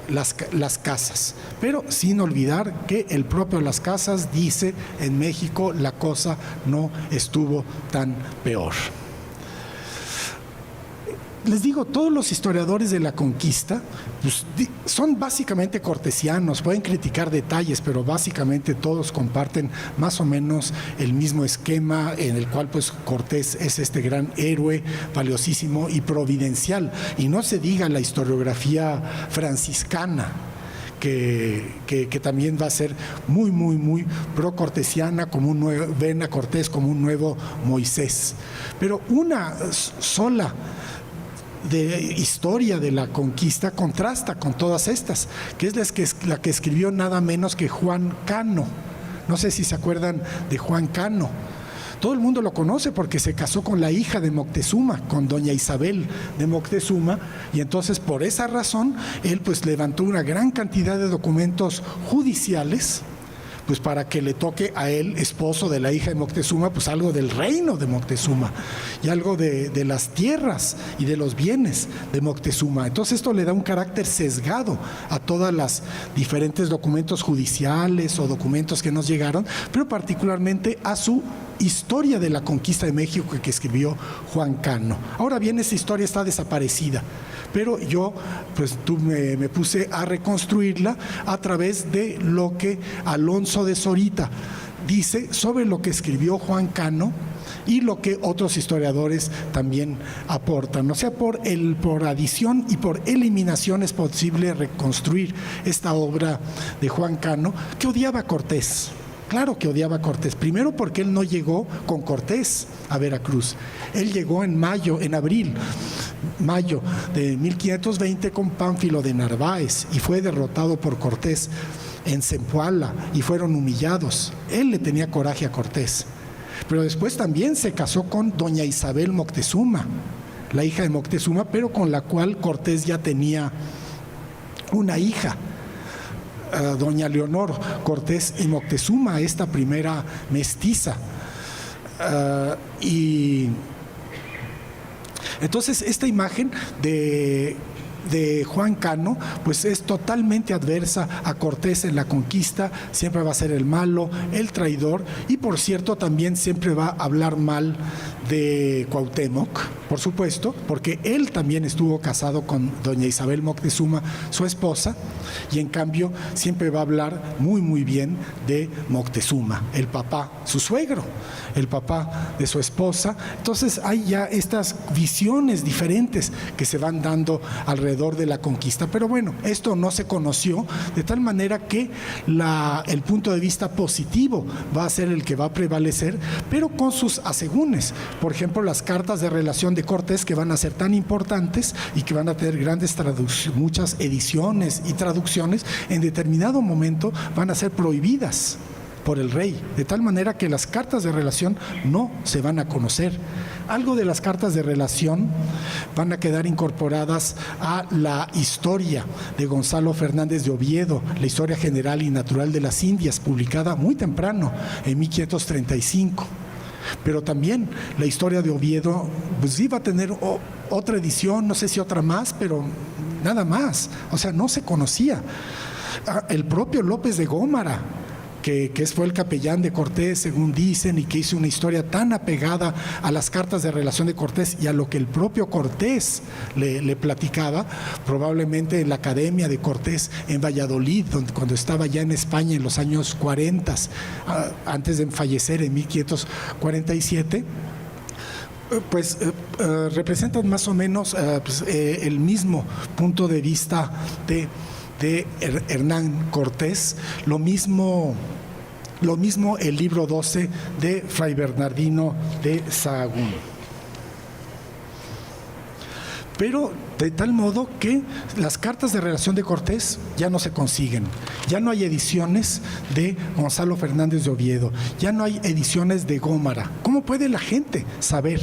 Las Casas, pero sin olvidar que el propio Las Casas dice: en México la cosa no estuvo tan peor. les digo, todos los historiadores de la conquista pues, son básicamente cortesianos, pueden criticar detalles, pero básicamente todos comparten más o menos el mismo esquema en el cual pues Cortés es este gran héroe, valiosísimo y providencial. Y no se diga la historiografía franciscana, que también va a ser muy, muy, muy pro-cortesiana, como ven a Cortés como un nuevo Moisés. Pero una sola de historia de la conquista contrasta con todas estas, que es la que escribió nada menos que Juan Cano. No sé si se acuerdan de Juan Cano. Todo el mundo lo conoce porque se casó con la hija de Moctezuma, con doña Isabel de Moctezuma, y entonces por esa razón él pues levantó una gran cantidad de documentos judiciales pues para que le toque a él, esposo de la hija de Moctezuma, pues algo del reino de Moctezuma y algo de las tierras y de los bienes de Moctezuma. Entonces esto le da un carácter sesgado a todas las diferentes documentos judiciales o documentos que nos llegaron, pero particularmente a su historia de la conquista de México que escribió Juan Cano. Ahora bien, esa historia está desaparecida, pero yo me puse a reconstruirla a través de lo que Alonso de Zorita dice sobre lo que escribió Juan Cano y lo que otros historiadores también aportan. O sea, por adición y por eliminación es posible reconstruir esta obra de Juan Cano, que odiaba a Cortés. Claro que odiaba a Cortés, primero porque él no llegó con Cortés a Veracruz, él llegó en mayo de 1520 con Pánfilo de Narváez y fue derrotado por Cortés en Zempoala y fueron humillados. Él le tenía coraje a Cortés, pero después también se casó con doña Isabel Moctezuma, la hija de Moctezuma, pero con la cual Cortés ya tenía una hija, doña Leonor Cortés y Moctezuma, esta primera mestiza. Y entonces esta imagen de Juan Cano pues es totalmente adversa a Cortés en la conquista, siempre va a ser el malo, el traidor, y por cierto también siempre va a hablar mal de Cuauhtémoc, por supuesto, porque él también estuvo casado con doña Isabel Moctezuma, su esposa, y en cambio siempre va a hablar muy muy bien de Moctezuma, el papá, su suegro, el papá de su esposa. Entonces hay ya estas visiones diferentes que se van dando alrededor de la conquista, pero bueno, esto no se conoció, de tal manera que el punto de vista positivo va a ser el que va a prevalecer, pero con sus asegúnes. Por ejemplo, las cartas de relación de Cortés, que van a ser tan importantes y que van a tener muchas ediciones y traducciones, en determinado momento van a ser prohibidas por el rey, de tal manera que las cartas de relación no se van a conocer. Algo de las cartas de relación van a quedar incorporadas a la historia de Gonzalo Fernández de Oviedo, la historia general y natural de las Indias, publicada muy temprano, en 1535. Pero también la historia de Oviedo pues iba a tener otra edición, no sé si otra más, pero nada más, o sea, no se conocía. El propio López de Gómara, que fue el capellán de Cortés, según dicen, y que hizo una historia tan apegada a las cartas de relación de Cortés y a lo que el propio Cortés le platicaba, probablemente en la Academia de Cortés en Valladolid, cuando estaba ya en España en los años 40, antes de fallecer en 1547, pues representan más o menos el mismo punto de vista de Hernán Cortés, lo mismo el libro 12 de Fray Bernardino de Sahagún. Pero de tal modo que las cartas de relación de Cortés ya no se consiguen, ya no hay ediciones de Gonzalo Fernández de Oviedo, ya no hay ediciones de Gómara. ¿Cómo puede la gente saber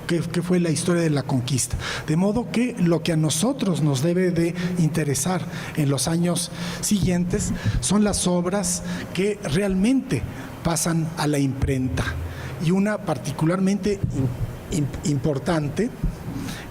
qué fue la historia de la conquista? De modo que lo que a nosotros nos debe de interesar en los años siguientes son las obras que realmente pasan a la imprenta. Y una particularmente importante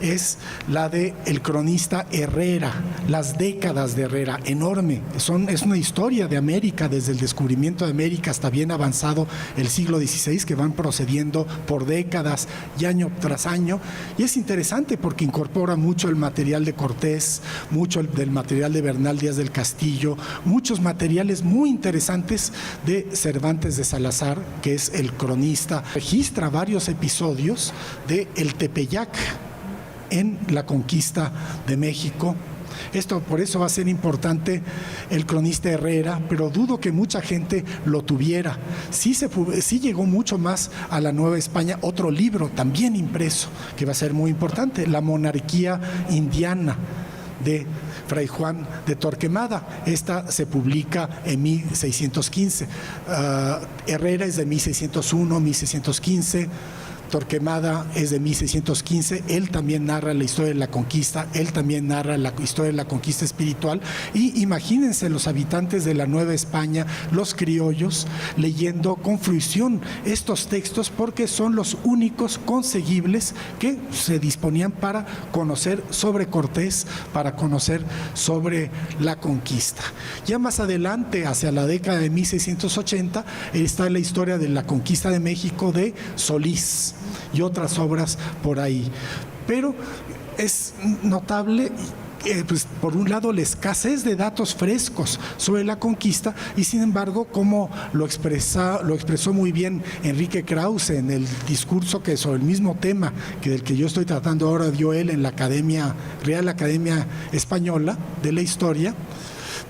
es la de el cronista Herrera, las décadas de Herrera, enorme. Es una historia de América, desde el descubrimiento de América hasta bien avanzado el siglo XVI, que van procediendo por décadas y año tras año. Y es interesante porque incorpora mucho el material de Cortés, mucho del material de Bernal Díaz del Castillo, muchos materiales muy interesantes de Cervantes de Salazar, que es el cronista. Registra varios episodios de el Tepeyac en la conquista de México. Esto por eso va a ser importante el cronista Herrera, pero dudo que mucha gente lo tuviera. Sí llegó mucho más a la Nueva España otro libro también impreso, que va a ser muy importante, La monarquía indiana, de Fray Juan de Torquemada. Esta se publica en 1615. Herrera es de 1601, 1615. Torquemada es de 1615, él también narra la historia de la conquista, él también narra la historia de la conquista espiritual, y imagínense los habitantes de la Nueva España, los criollos, leyendo con fruición estos textos, porque son los únicos conseguibles que se disponían para conocer sobre Cortés, para conocer sobre la conquista. Ya más adelante, hacia la década de 1680, está la historia de la conquista de México de Solís y otras obras por ahí. Pero es notable, pues, por un lado, la escasez de datos frescos sobre la conquista, y sin embargo, como lo expresó muy bien Enrique Krause en el discurso que sobre el mismo tema que del que yo estoy tratando ahora dio él en la Real Academia Española de la Historia.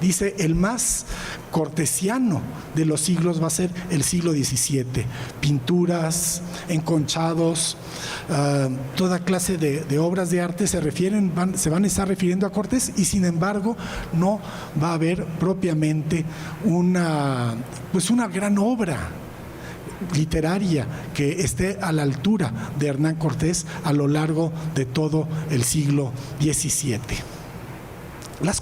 Dice, el más cortesiano de los siglos va a ser el siglo XVII. Pinturas, enconchados, toda clase de obras de arte se van a estar refiriendo a Cortés, y sin embargo no va a haber propiamente una gran obra literaria que esté a la altura de Hernán Cortés a lo largo de todo el siglo XVII. Las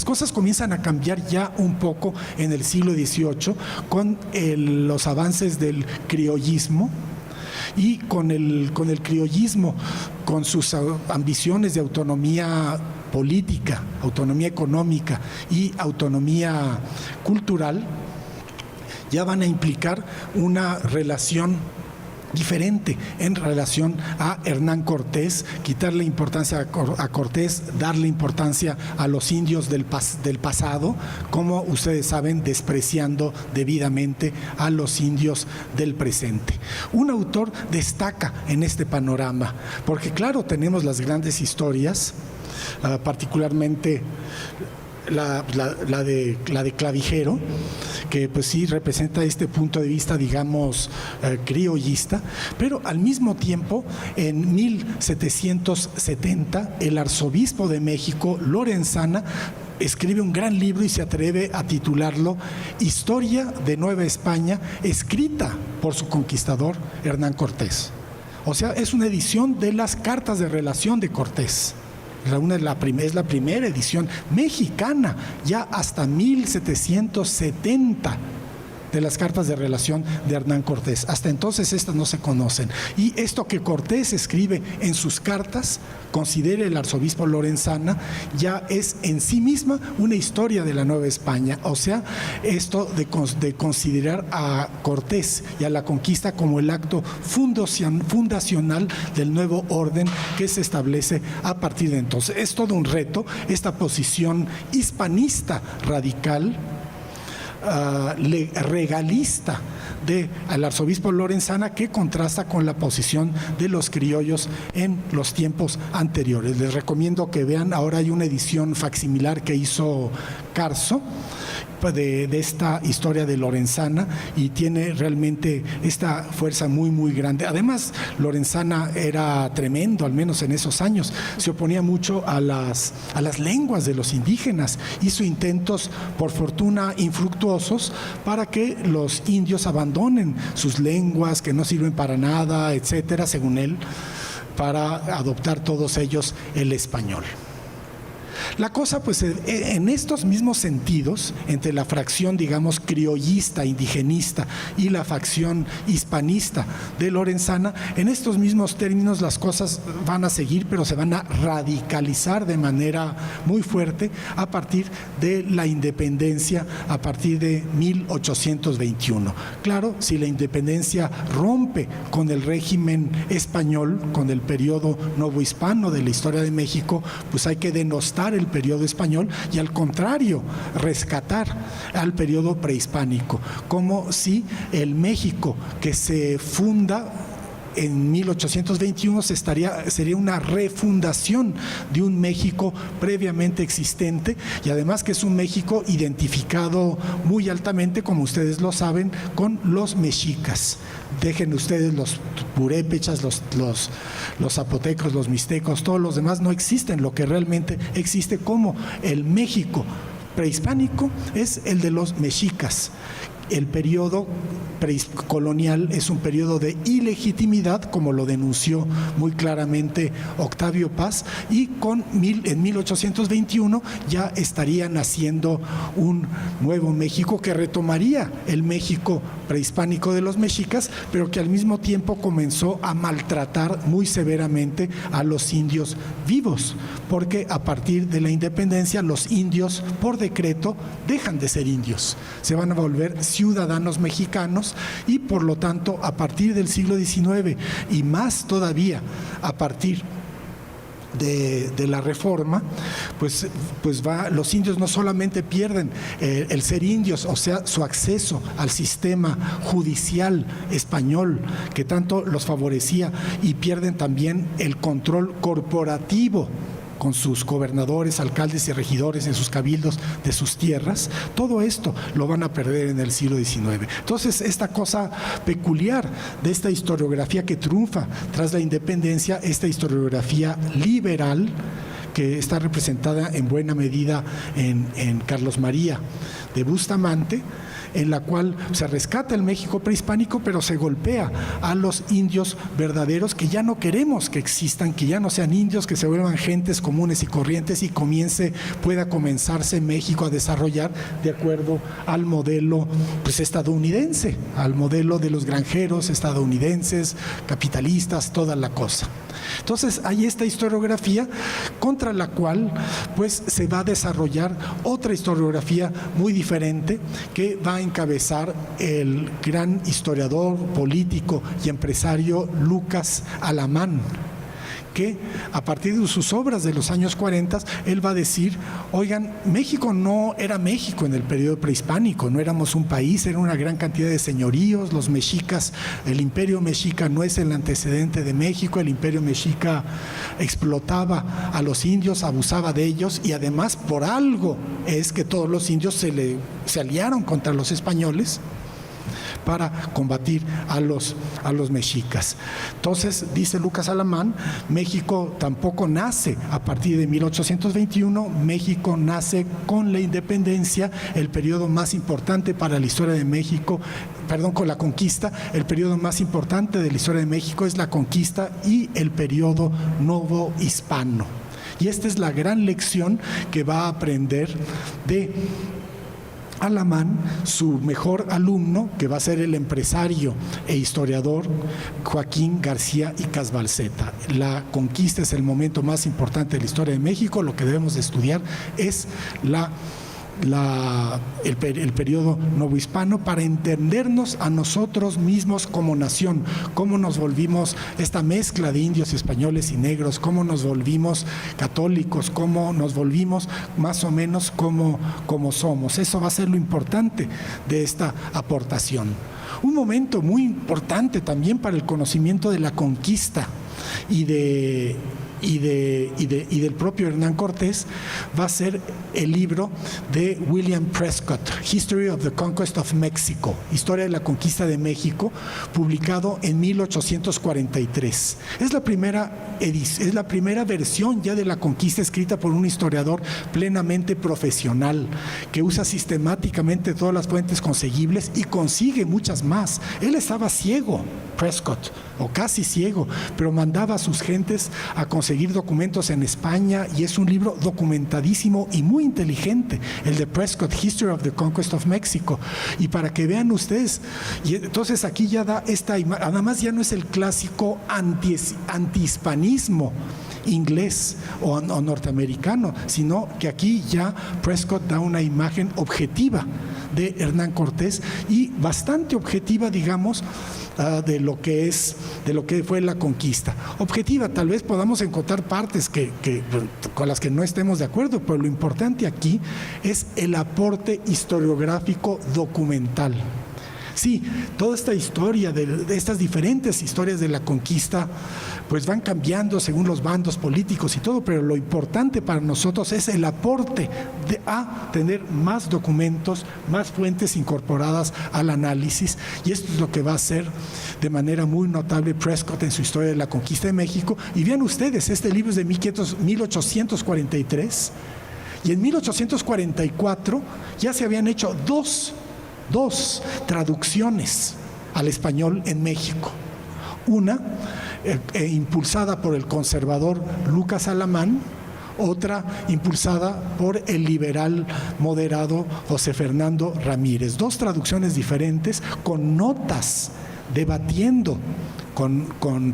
cosas comienzan a cambiar ya un poco en el siglo XVIII con los avances del criollismo, y con el criollismo, con sus ambiciones de autonomía política, autonomía económica y autonomía cultural, ya van a implicar una relación diferente en relación a Hernán Cortés, quitarle importancia a Cortés, darle importancia a los indios del pasado, como ustedes saben, despreciando debidamente a los indios del presente. Un autor destaca en este panorama, porque claro, tenemos las grandes historias, particularmente la de Clavijero, que pues sí representa este punto de vista, digamos, criollista, pero al mismo tiempo, en 1770, el arzobispo de México, Lorenzana, escribe un gran libro y se atreve a titularlo Historia de Nueva España, escrita por su conquistador Hernán Cortés. O sea, es una edición de las cartas de relación de Cortés. Es la primera edición mexicana, ya hasta 1770, de las cartas de relación de Hernán Cortés. Hasta entonces estas no se conocen. Y esto que Cortés escribe en sus cartas, considera el arzobispo Lorenzana, ya es en sí misma una historia de la Nueva España. O sea, esto de considerar a Cortés y a la conquista como el acto fundacional del nuevo orden que se establece a partir de entonces. Es todo un reto esta posición hispanista radical, regalista del arzobispo Lorenzana, que contrasta con la posición de los criollos en los tiempos anteriores. Les recomiendo que vean, ahora hay una edición facsimilar que hizo Carso de esta historia de Lorenzana, y tiene realmente esta fuerza muy muy grande. Además, Lorenzana era tremendo, al menos en esos años, se oponía mucho a las lenguas de los indígenas, hizo intentos, por fortuna infructuosos, para que los indios abandonen sus lenguas que no sirven para nada, etcétera, según él, para adoptar todos ellos el español. La cosa, pues, en estos mismos sentidos, entre la fracción, digamos, criollista, indigenista y la facción hispanista de Lorenzana, en estos mismos términos las cosas van a seguir, pero se van a radicalizar de manera muy fuerte a partir de la independencia, a partir de 1821. Claro, si la independencia rompe con el régimen español, con el periodo novohispano de la historia de México, pues hay que denostar el periodo español y al contrario, rescatar al periodo prehispánico, como si el México que se funda en 1821 sería una refundación de un México previamente existente y además que es un México identificado muy altamente, como ustedes lo saben, con los mexicas. Dejen ustedes los purépechas, los zapotecos, los mixtecos, todos los demás no existen. Lo que realmente existe como el México prehispánico es el de los mexicas. El periodo colonial es un periodo de ilegitimidad, como lo denunció muy claramente Octavio Paz, y en 1821 ya estaría naciendo un nuevo México que retomaría el México prehispánico de los mexicas, pero que al mismo tiempo comenzó a maltratar muy severamente a los indios vivos, porque a partir de la independencia los indios por decreto dejan de ser indios, se van a volver ciudadanos mexicanos y por lo tanto a partir del siglo XIX y más todavía a partir de la reforma, pues los indios no solamente pierden el ser indios, o sea, su acceso al sistema judicial español que tanto los favorecía, y pierden también el control corporativo con sus gobernadores, alcaldes y regidores en sus cabildos de sus tierras. Todo esto lo van a perder en el siglo XIX. Entonces, esta cosa peculiar de esta historiografía que triunfa tras la independencia, esta historiografía liberal, que está representada en buena medida en Carlos María de Bustamante, en la cual se rescata el México prehispánico, pero se golpea a los indios verdaderos que ya no queremos que existan, que ya no sean indios, que se vuelvan gentes comunes y corrientes y pueda comenzarse México a desarrollar de acuerdo al modelo estadounidense, al modelo de los granjeros estadounidenses, capitalistas, toda la cosa. Entonces hay esta historiografía contra la cual se va a desarrollar otra historiografía muy diferente que va a encabezar el gran historiador, político y empresario Lucas Alamán, que a partir de sus obras de los años 40, él va a decir, oigan, México no era México en el periodo prehispánico, no éramos un país, era una gran cantidad de señoríos, los mexicas, el imperio mexica no es el antecedente de México, el imperio mexica explotaba a los indios, abusaba de ellos y además por algo es que todos los indios se aliaron contra los españoles para combatir a los mexicas. Entonces, dice Lucas Alamán, México tampoco nace a partir de 1821, México nace con la independencia, el periodo más importante para la historia de México, con la conquista, el periodo más importante de la historia de México es la conquista y el periodo novohispano. Y esta es la gran lección que va a aprender de Alamán, su mejor alumno, que va a ser el empresario e historiador Joaquín García y Casbalceta. La conquista es el momento más importante de la historia de México, lo que debemos de estudiar es el periodo novohispano para entendernos a nosotros mismos como nación, cómo nos volvimos esta mezcla de indios, españoles y negros, cómo nos volvimos católicos, cómo nos volvimos más o menos como somos. Eso va a ser lo importante de esta aportación. Un momento muy importante también para el conocimiento de la conquista y del propio Hernán Cortés va a ser el libro de William Prescott, History of the Conquest of Mexico, Historia de la Conquista de México, publicado en 1843. Es la primera versión ya de la conquista escrita por un historiador plenamente profesional, que usa sistemáticamente todas las fuentes conseguibles y consigue muchas más. Él estaba ciego, Prescott, o casi ciego, pero mandaba a sus gentes a conseguir documentos en España, y es un libro documentadísimo y muy inteligente, el de Prescott, History of the Conquest of Mexico. Y para que vean ustedes, y entonces aquí ya da esta imagen, además ya no es el clásico antihispanismo inglés o norteamericano, sino que aquí ya Prescott da una imagen objetiva de Hernán Cortés, y bastante objetiva, digamos, de lo que fue la conquista. Objetiva, tal vez podamos encontrar partes con las que no estemos de acuerdo, pero lo importante aquí es el aporte historiográfico documental. Sí, toda esta historia, de estas diferentes historias de la conquista, pues van cambiando según los bandos políticos y todo, pero lo importante para nosotros es el aporte a tener más documentos, más fuentes incorporadas al análisis, y esto es lo que va a hacer de manera muy notable Prescott en su historia de la conquista de México. Y vean ustedes, este libro es de 1843, y en 1844 ya se habían hecho dos traducciones al español en México. Una impulsada por el conservador Lucas Alamán, otra impulsada por el liberal moderado José Fernando Ramírez. Dos traducciones diferentes con notas debatiendo con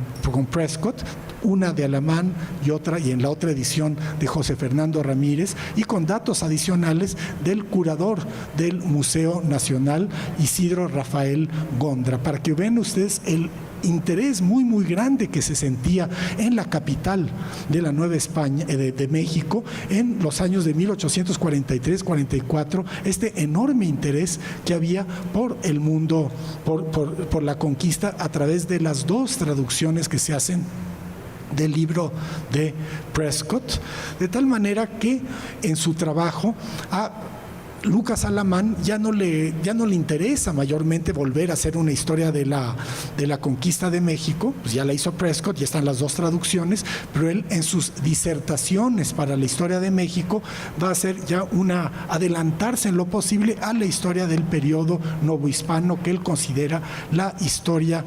Prescott, una de Alamán y en la otra edición de José Fernando Ramírez, y con datos adicionales del curador del Museo Nacional, Isidro Rafael Gondra, para que vean ustedes el interés muy muy grande que se sentía en la capital de la Nueva España, de México, en los años de 1843-44, este enorme interés que había por el mundo, por la conquista, a través de las dos traducciones que se hacen del libro de Prescott, de tal manera que en su trabajo a Lucas Alamán ya no le interesa mayormente volver a hacer una historia de la conquista de México, pues ya la hizo Prescott, ya están las dos traducciones, pero él en sus disertaciones para la historia de México va a hacer ya adelantarse en lo posible a la historia del periodo novohispano, que él considera la historia,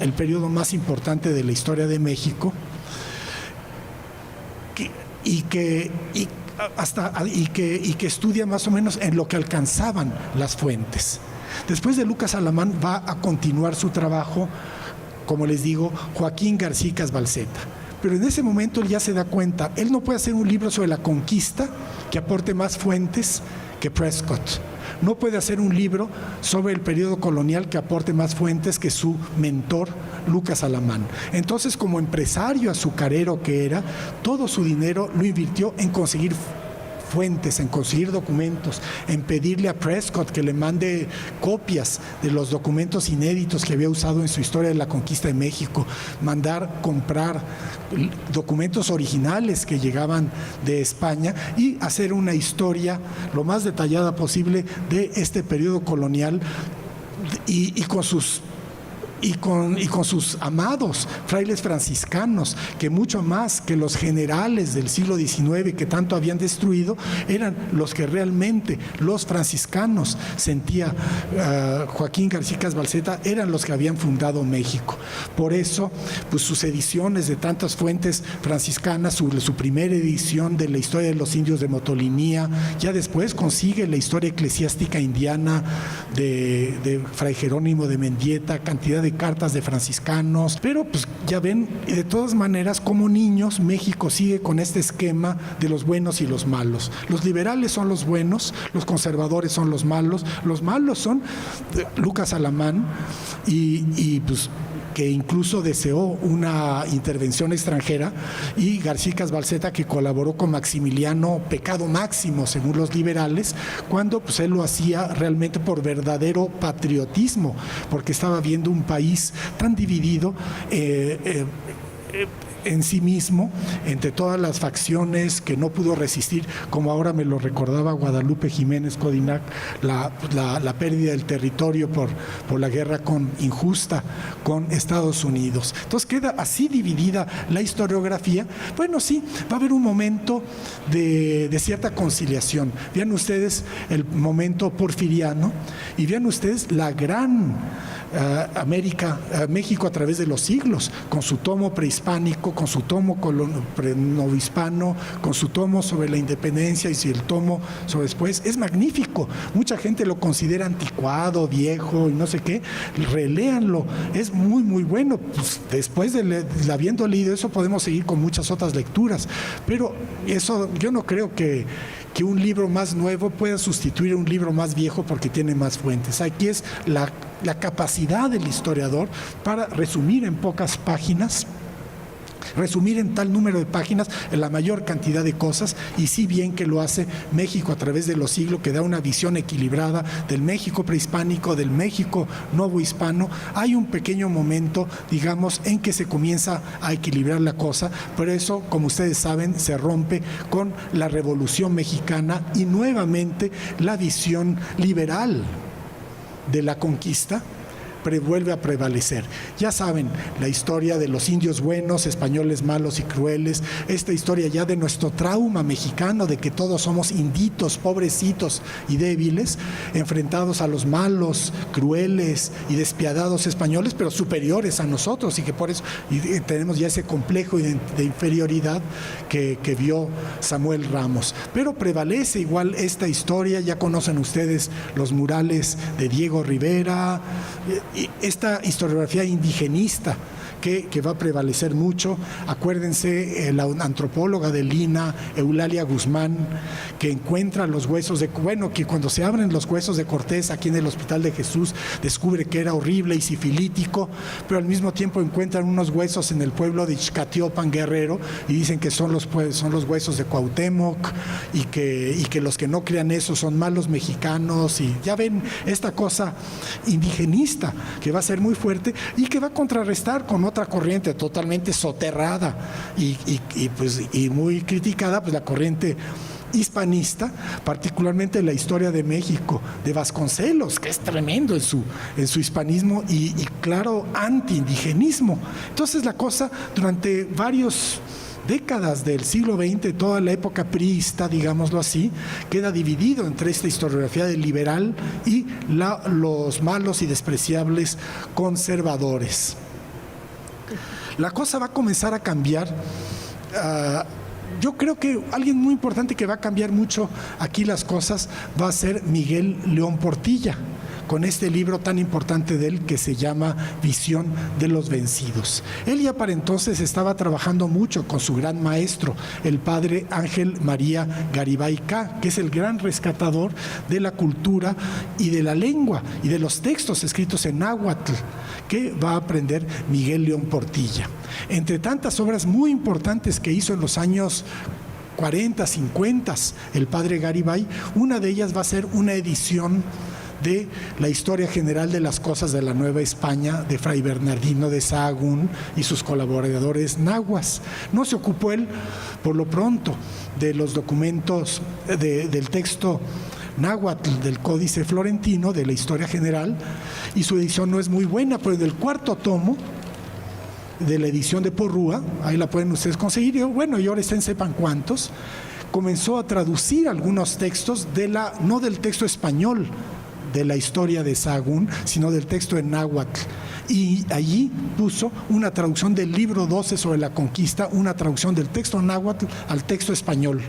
el periodo más importante de la historia de México, y que estudia más o menos en lo que alcanzaban las fuentes. Después de Lucas Alamán va a continuar su trabajo, como les digo, Joaquín García Balceta. Pero en ese momento él ya se da cuenta, él no puede hacer un libro sobre la conquista que aporte más fuentes que Prescott. No puede hacer un libro sobre el periodo colonial que aporte más fuentes que su mentor, Lucas Alamán. Entonces, como empresario azucarero que era, todo su dinero lo invirtió en conseguir fuentes, en conseguir documentos, en pedirle a Prescott que le mande copias de los documentos inéditos que había usado en su historia de la conquista de México, comprar documentos originales que llegaban de España, y hacer una historia lo más detallada posible de este periodo colonial, y con sus amados frailes franciscanos, que mucho más que los generales del siglo XIX que tanto habían destruido, eran los que realmente los franciscanos, sentía Joaquín García Balceta, eran los que habían fundado México. Por eso, pues sus ediciones de tantas fuentes franciscanas, su primera edición de la historia de los indios de Motolinía, ya después consigue la historia eclesiástica indiana de Fray Jerónimo de Mendieta, cantidad de cartas de franciscanos, pero pues ya ven, de todas maneras, como niños, México sigue con este esquema de los buenos y los malos. Los liberales son los buenos, los conservadores son los malos son Lucas Alamán, y pues que incluso deseó una intervención extranjera, y García Balceta, que colaboró con Maximiliano, pecado máximo según los liberales, cuando pues él lo hacía realmente por verdadero patriotismo, porque estaba viendo un país tan dividido en sí mismo, entre todas las facciones que no pudo resistir, como ahora me lo recordaba Guadalupe Jiménez Codinac, la pérdida del territorio por la guerra injusta con Estados Unidos. Entonces queda así dividida la historiografía. Bueno, sí, va a haber un momento de cierta conciliación. Vean ustedes el momento porfiriano y vean ustedes la gran México a través de los siglos, con su tomo prehispánico, con su tomo novohispano, con su tomo sobre la independencia y el tomo sobre después. Es magnífico. Mucha gente lo considera anticuado, viejo y no sé qué. Reléanlo. Es muy, muy bueno. Pues después de habiendo leído eso, podemos seguir con muchas otras lecturas. Pero eso, yo no creo que un libro más nuevo pueda sustituir a un libro más viejo porque tiene más fuentes. Aquí es la capacidad del historiador para resumir en pocas páginas, resumir en tal número de páginas en la mayor cantidad de cosas, y sí bien que lo hace México a través de los siglos, que da una visión equilibrada del México prehispánico, del México novohispano. Hay un pequeño momento, digamos, en que se comienza a equilibrar la cosa, pero eso, como ustedes saben, se rompe con la Revolución Mexicana y nuevamente la visión liberal de la conquista vuelve a prevalecer. Ya saben, la historia de los indios buenos, españoles malos y crueles, esta historia ya de nuestro trauma mexicano, de que todos somos inditos, pobrecitos y débiles, enfrentados a los malos, crueles y despiadados españoles, pero superiores a nosotros, y que por eso tenemos ya ese complejo de inferioridad que vio Samuel Ramos. Pero prevalece igual esta historia. Ya conocen ustedes los murales de Diego Rivera, esta historiografía indigenista que va a prevalecer mucho. Acuérdense, la antropóloga de Lina, Eulalia Guzmán, que encuentra los huesos que cuando se abren los huesos de Cortés aquí en el Hospital de Jesús, descubre que era horrible y sifilítico, pero al mismo tiempo encuentran unos huesos en el pueblo de Ixcatiopan, Guerrero, y dicen que son los huesos de Cuauhtémoc, y que los que no crean eso son malos mexicanos. Y ya ven esta cosa indigenista que va a ser muy fuerte y que va a contrarrestar con otra corriente totalmente soterrada y muy criticada, pues la corriente hispanista, particularmente la historia de México de Vasconcelos, que es tremendo en su hispanismo y claro, anti-indigenismo. Entonces la cosa, durante varios décadas del siglo XX, toda la época priista, digámoslo así, queda dividido entre esta historiografía del liberal y los malos y despreciables conservadores. La cosa va a comenzar a cambiar. Yo creo que alguien muy importante que va a cambiar mucho aquí las cosas va a ser Miguel León Portilla, con este libro tan importante de él que se llama Visión de los Vencidos. Él ya para entonces estaba trabajando mucho con su gran maestro, el padre Ángel María Garibay Cá, que es el gran rescatador de la cultura y de la lengua y de los textos escritos en náhuatl, que va a aprender Miguel León Portilla. Entre tantas obras muy importantes que hizo en los años 40, 50, el padre Garibay, una de ellas va a ser una edición de la historia general de las cosas de la Nueva España de Fray Bernardino de Sahagún y sus colaboradores nahuas. No se ocupó él, por lo pronto, de los documentos del texto náhuatl del Códice Florentino, de la historia general, y su edición no es muy buena, pero en el cuarto tomo de la edición de Porrúa, ahí la pueden ustedes conseguir, y ahora estén sepan cuántos, comenzó a traducir algunos textos no del texto español de la historia de Sahagún, sino del texto en náhuatl. Y allí puso una traducción del libro 12 sobre la conquista, una traducción del texto náhuatl al texto español.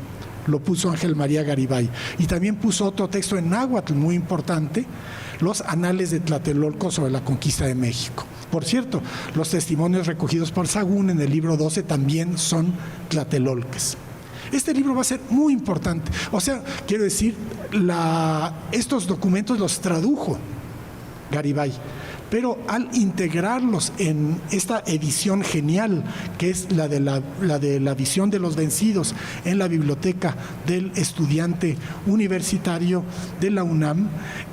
Lo puso Ángel María Garibay. Y también puso otro texto en náhuatl muy importante, los Anales de Tlatelolco sobre la conquista de México. Por cierto, los testimonios recogidos por Sahagún en el libro 12 también son tlatelolques. Este libro va a ser muy importante. O sea, quiero decir, estos documentos los tradujo Garibay, pero al integrarlos en esta edición genial, que es la de la Visión de los Vencidos, en la biblioteca del estudiante universitario de la UNAM,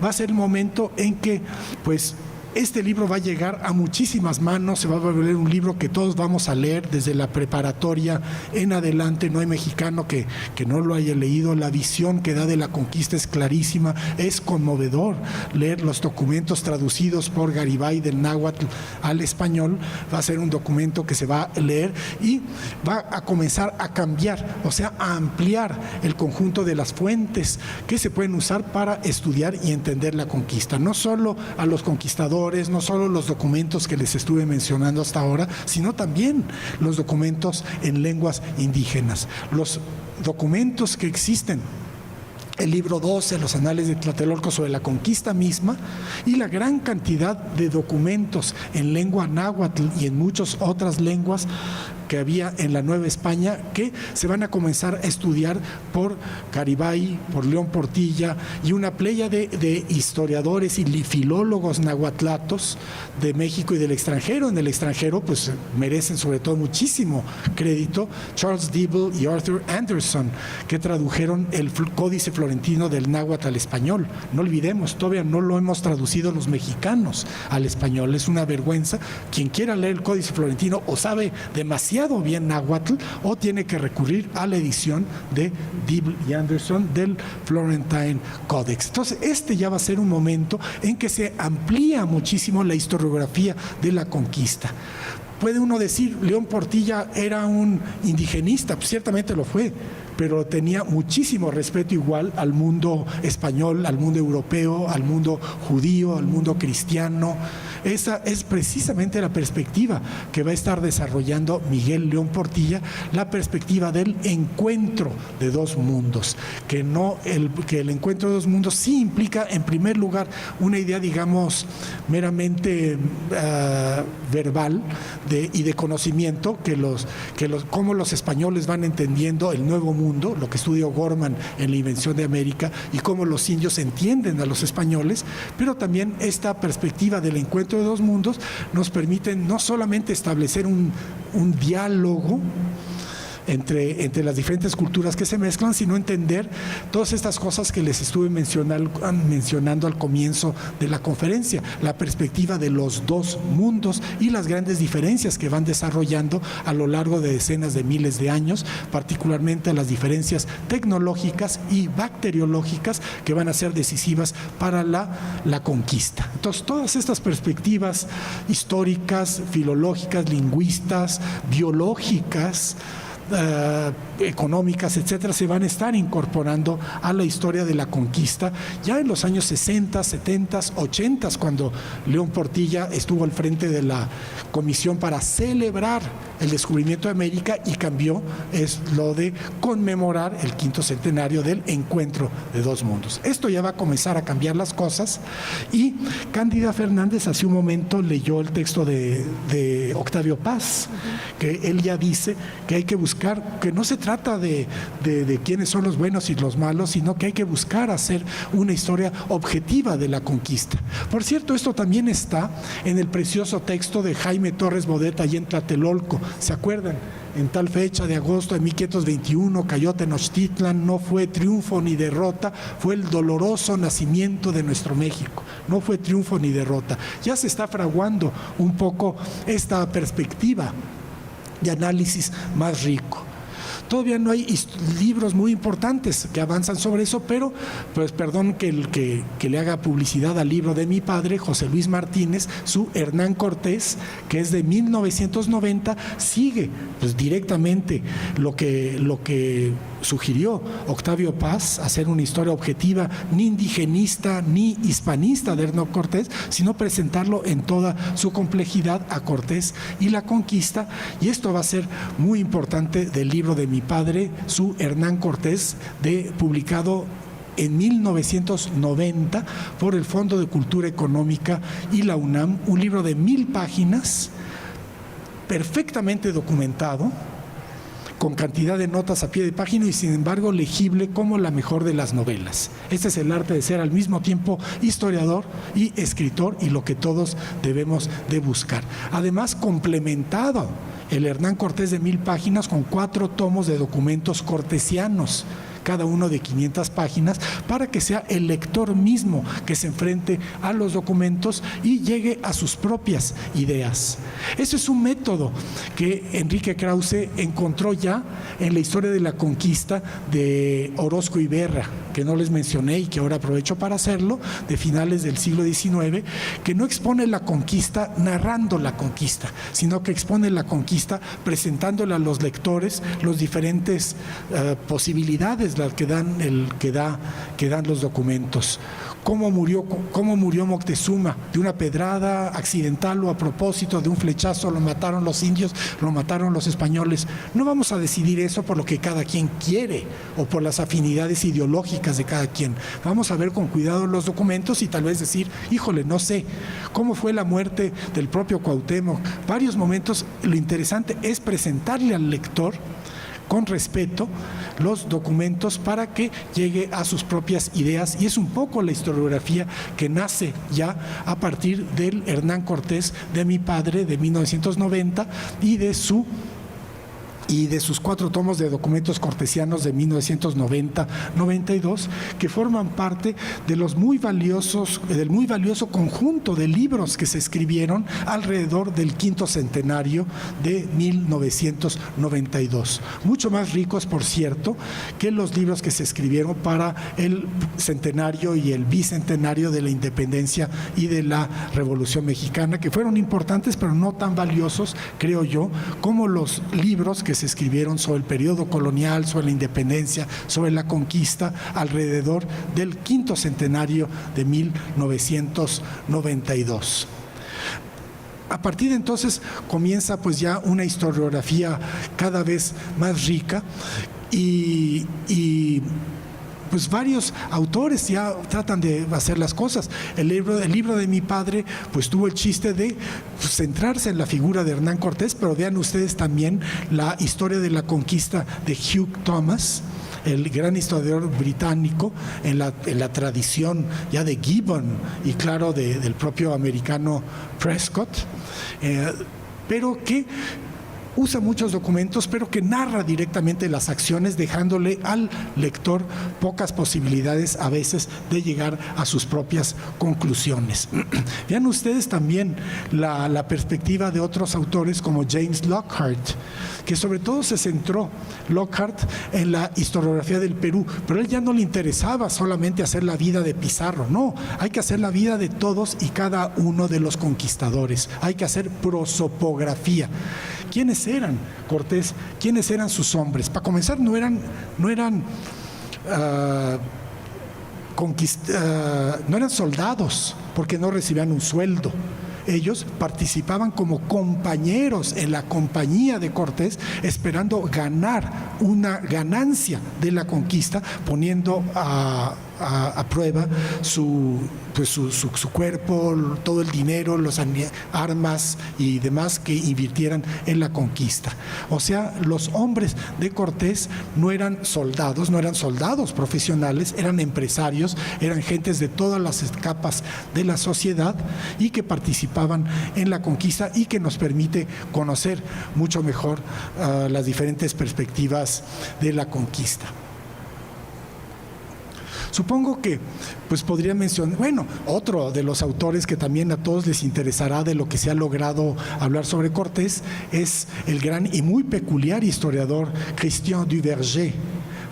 va a ser el momento en que, pues, Este libro va a llegar a muchísimas manos, se va a volver un libro que todos vamos a leer desde la preparatoria en adelante. No hay mexicano que no lo haya leído. La visión que da de la conquista es clarísima, es conmovedor. Leer los documentos traducidos por Garibay del náhuatl al español va a ser un documento que se va a leer y va a comenzar a cambiar, o sea, a ampliar el conjunto de las fuentes que se pueden usar para estudiar y entender la conquista. No solo a los conquistadores, no solo los documentos que les estuve mencionando hasta ahora, sino también los documentos en lenguas indígenas, los documentos que existen, el libro 12, los anales de Tlatelolco sobre la conquista misma, y la gran cantidad de documentos en lengua náhuatl y en muchas otras lenguas que había en la Nueva España, que se van a comenzar a estudiar por Garibay, por León Portilla y una playa de historiadores y filólogos nahuatlatos de México y del extranjero. En el extranjero pues merecen sobre todo muchísimo crédito Charles Dibble y Arthur Anderson, que tradujeron el Códice Florentino del náhuatl al español. No olvidemos, todavía no lo hemos traducido los mexicanos al español. Es una vergüenza. Quien quiera leer el Códice Florentino o sabe demasiado bien náhuatl o tiene que recurrir a la edición de Dibble y Anderson del Florentine Codex. Entonces, este ya va a ser un momento en que se amplía muchísimo la historiografía de la conquista. Puede uno decir, León Portilla era un indigenista, pues ciertamente lo fue, pero tenía muchísimo respeto igual al mundo español, al mundo europeo, al mundo judío, al mundo cristiano. Esa es precisamente la perspectiva que va a estar desarrollando Miguel León Portilla, la perspectiva del encuentro de dos mundos, que el encuentro de dos mundos sí implica en primer lugar una idea, digamos, meramente verbal y de conocimiento, cómo los españoles van entendiendo el nuevo mundo, lo que estudió Gorman en la invención de América, y cómo los indios entienden a los españoles, pero también esta perspectiva del encuentro de dos mundos nos permite no solamente establecer un diálogo entre las diferentes culturas que se mezclan, sino entender todas estas cosas que les estuve mencionando al comienzo de la conferencia, la perspectiva de los dos mundos y las grandes diferencias que van desarrollando a lo largo de decenas de miles de años, particularmente las diferencias tecnológicas y bacteriológicas que van a ser decisivas para la conquista. Entonces, todas estas perspectivas históricas, filológicas, lingüistas, biológicas, económicas, etcétera, se van a estar incorporando a la historia de la conquista ya en los años 60, 70, 80, cuando León Portilla estuvo al frente de la comisión para celebrar el descubrimiento de América, y cambió es lo de conmemorar el 5º centenario del encuentro de dos mundos. Esto ya va a comenzar a cambiar las cosas, y Cándida Fernández hace un momento leyó el texto de Octavio Paz, que él ya dice que hay que buscar, que no se trata de quiénes son los buenos y los malos, sino que hay que buscar hacer una historia objetiva de la conquista. Por cierto, esto también está en el precioso texto de Jaime Torres Bodet allí en Tlatelolco. ¿Se acuerdan? En tal fecha de agosto de 1521 cayó Tenochtitlan, no fue triunfo ni derrota, fue el doloroso nacimiento de nuestro México. No fue triunfo ni derrota. Ya se está fraguando un poco esta perspectiva de análisis más rico. Todavía no hay libros muy importantes que avanzan sobre eso, pero pues perdón que le haga publicidad al libro de mi padre, José Luis Martínez, su Hernán Cortés, que es de 1990, sigue pues directamente lo que sugirió Octavio Paz, hacer una historia objetiva, ni indigenista ni hispanista de Hernán Cortés, sino presentarlo en toda su complejidad a Cortés y la conquista. Y esto va a ser muy importante del libro de mi padre, su Hernán Cortés, publicado en 1990 por el Fondo de Cultura Económica y la UNAM, un libro de 1000 páginas, perfectamente documentado, con cantidad de notas a pie de página y sin embargo legible como la mejor de las novelas. Este es el arte de ser al mismo tiempo historiador y escritor, y lo que todos debemos de buscar. Además, complementado el Hernán Cortés de 1000 páginas con 4 tomos de documentos cortesianos cada uno de 500 páginas, para que sea el lector mismo que se enfrente a los documentos y llegue a sus propias ideas. Ese es un método que Enrique Krause encontró ya en la historia de la conquista de Orozco y Berra, que no les mencioné y que ahora aprovecho para hacerlo, de finales del siglo XIX, que no expone la conquista narrando la conquista, sino que expone la conquista presentándole a los lectores los diferentes posibilidades que dan los documentos. ¿Cómo murió Moctezuma? ¿De una pedrada accidental o a propósito? ¿De un flechazo? ¿Lo mataron los indios? ¿Lo mataron los españoles? No vamos a decidir eso por lo que cada quien quiere o por las afinidades ideológicas de cada quien. Vamos a ver con cuidado los documentos y tal vez decir, híjole, no sé, ¿cómo fue la muerte del propio Cuauhtémoc? Varios momentos, lo interesante es presentarle al lector con respeto los documentos para que llegue a sus propias ideas, y es un poco la historiografía que nace ya a partir del Hernán Cortés de mi padre de 1990 y de sus 4 tomos de documentos cortesianos de 1990-92, que forman parte de del muy valioso conjunto de libros que se escribieron alrededor del 5º centenario de 1992. Mucho más ricos, por cierto, que los libros que se escribieron para el centenario y el bicentenario de la independencia y de la Revolución Mexicana, que fueron importantes, pero no tan valiosos, creo yo, como los libros que se escribieron sobre el periodo colonial, sobre la independencia, sobre la conquista, alrededor del 5º centenario de 1992. A partir de entonces comienza pues ya una historiografía cada vez más rica y pues varios autores ya tratan de hacer las cosas. El libro de mi padre pues tuvo el chiste de centrarse en la figura de Hernán Cortés, pero vean ustedes también la historia de la conquista de Hugh Thomas, el gran historiador británico, en la tradición ya de Gibbon y claro del propio americano Prescott, pero que usa muchos documentos, pero que narra directamente las acciones, dejándole al lector pocas posibilidades a veces de llegar a sus propias conclusiones. Vean ustedes también la perspectiva de otros autores como James Lockhart, que sobre todo se centró Lockhart en la historiografía del Perú, pero a él ya no le interesaba solamente hacer la vida de Pizarro, no, hay que hacer la vida de todos y cada uno de los conquistadores, hay que hacer prosopografía. ¿Quiénes eran Cortés? ¿Quiénes eran sus hombres? Para comenzar, no eran soldados, porque no recibían un sueldo. Ellos participaban como compañeros en la compañía de Cortés, esperando ganar una ganancia de la conquista, poniendo a prueba su cuerpo, todo el dinero, las armas y demás que invirtieran en la conquista. O sea, los hombres de Cortés no eran soldados profesionales, eran empresarios, eran gentes de todas las capas de la sociedad y que participaban en la conquista y que nos permite conocer mucho mejor las diferentes perspectivas de la conquista. Supongo que pues podría mencionar, otro de los autores que también a todos les interesará de lo que se ha logrado hablar sobre Cortés es el gran y muy peculiar historiador Christian Duverger,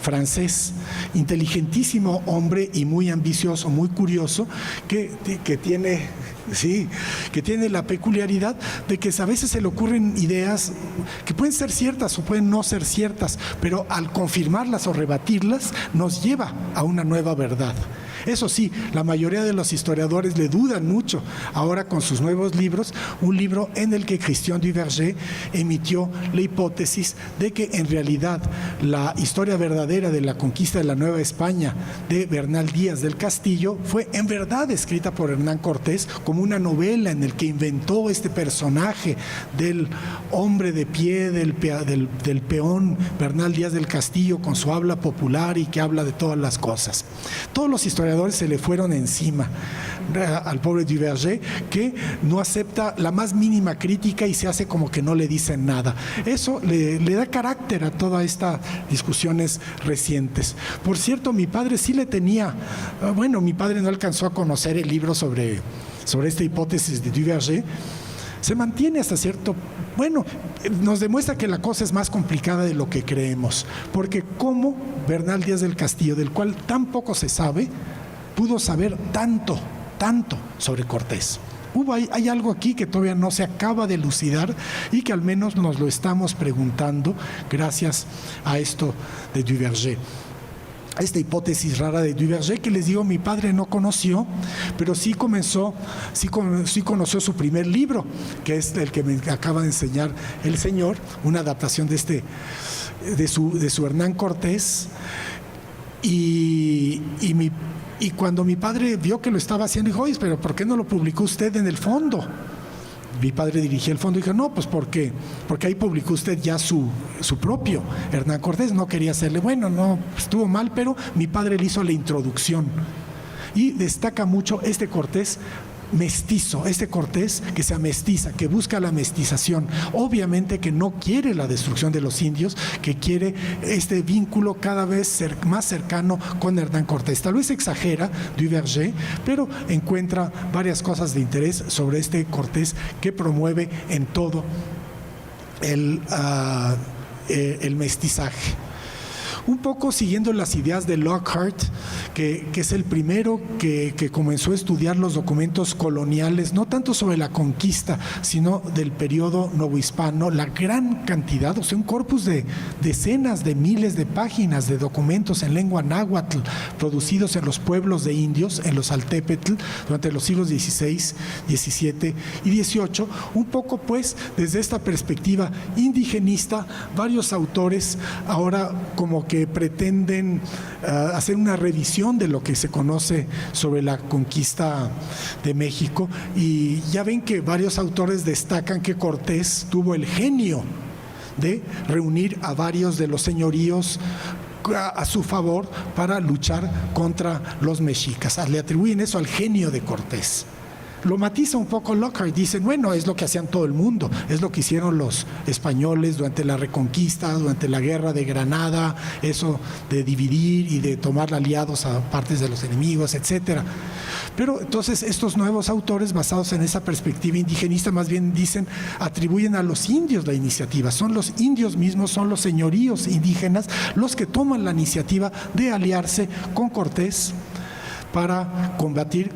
francés, inteligentísimo hombre y muy ambicioso, muy curioso, que tiene la peculiaridad de que a veces se le ocurren ideas que pueden ser ciertas o pueden no ser ciertas, pero al confirmarlas o rebatirlas nos lleva a una nueva verdad. Eso sí, la mayoría de los historiadores le dudan mucho ahora con sus nuevos libros, un libro en el que Christian Duverger emitió la hipótesis de que en realidad la historia verdadera de la conquista de la Nueva España de Bernal Díaz del Castillo fue en verdad escrita por Hernán Cortés como una novela en el que inventó este personaje del hombre de pie, del peón Bernal Díaz del Castillo con su habla popular y que habla de todas las cosas. Todos los historiadores historiadores se le fueron encima al pobre Duverger, que no acepta la más mínima crítica y se hace como que no le dicen nada. Eso le da carácter a todas estas discusiones recientes. Por cierto, mi padre sí le tenía, bueno, mi padre no alcanzó a conocer el libro sobre esta hipótesis de Duverger. Se mantiene hasta cierto, bueno, nos demuestra que la cosa es más complicada de lo que creemos, porque cómo Bernal Díaz del Castillo, del cual tan poco se sabe, pudo saber tanto sobre Cortés. Hay algo aquí que todavía no se acaba de elucidar y que al menos nos lo estamos preguntando gracias a esto de Duverger. Esta hipótesis rara de Duverger, que les digo, mi padre no conoció, pero sí conoció su primer libro, que es el que me acaba de enseñar el señor, una adaptación de su Hernán Cortés. Y cuando mi padre vio que lo estaba haciendo, dijo: oye, pero ¿por qué no lo publicó usted en el fondo? Mi padre dirigía el fondo y dijo: no, pues porque ahí publicó usted ya su propio Hernán Cortés. No quería hacerle, bueno, no, estuvo mal, pero mi padre le hizo la introducción. Y destaca mucho este Cortés mestizo, este Cortés que se amestiza, que busca la mestización, obviamente que no quiere la destrucción de los indios, que quiere este vínculo cada vez más cercano con Hernán Cortés. Tal vez exagera Duverger, pero encuentra varias cosas de interés sobre este Cortés que promueve en todo el mestizaje. Un poco siguiendo las ideas de Lockhart, que es el primero que comenzó a estudiar los documentos coloniales, no tanto sobre la conquista, sino del periodo novohispano, la gran cantidad, o sea, un corpus de decenas de miles de páginas de documentos en lengua náhuatl producidos en los pueblos de indios, en los Altépetl, durante los siglos XVI, XVII y XVIII. Un poco, pues, desde esta perspectiva indigenista, varios autores ahora como que pretenden hacer una revisión de lo que se conoce sobre la conquista de México, y ya ven que varios autores destacan que Cortés tuvo el genio de reunir a varios de los señoríos a su favor para luchar contra los mexicas. Le atribuyen eso al genio de Cortés. Lo matiza un poco Lockhart, dicen, bueno, es lo que hacían todo el mundo, es lo que hicieron los españoles durante la Reconquista, durante la Guerra de Granada, eso de dividir y de tomar aliados a partes de los enemigos, etcétera. Pero entonces estos nuevos autores, basados en esa perspectiva indigenista, más bien dicen, atribuyen a los indios la iniciativa. Son los indios mismos, son los señoríos indígenas los que toman la iniciativa de aliarse con Cortés para combatir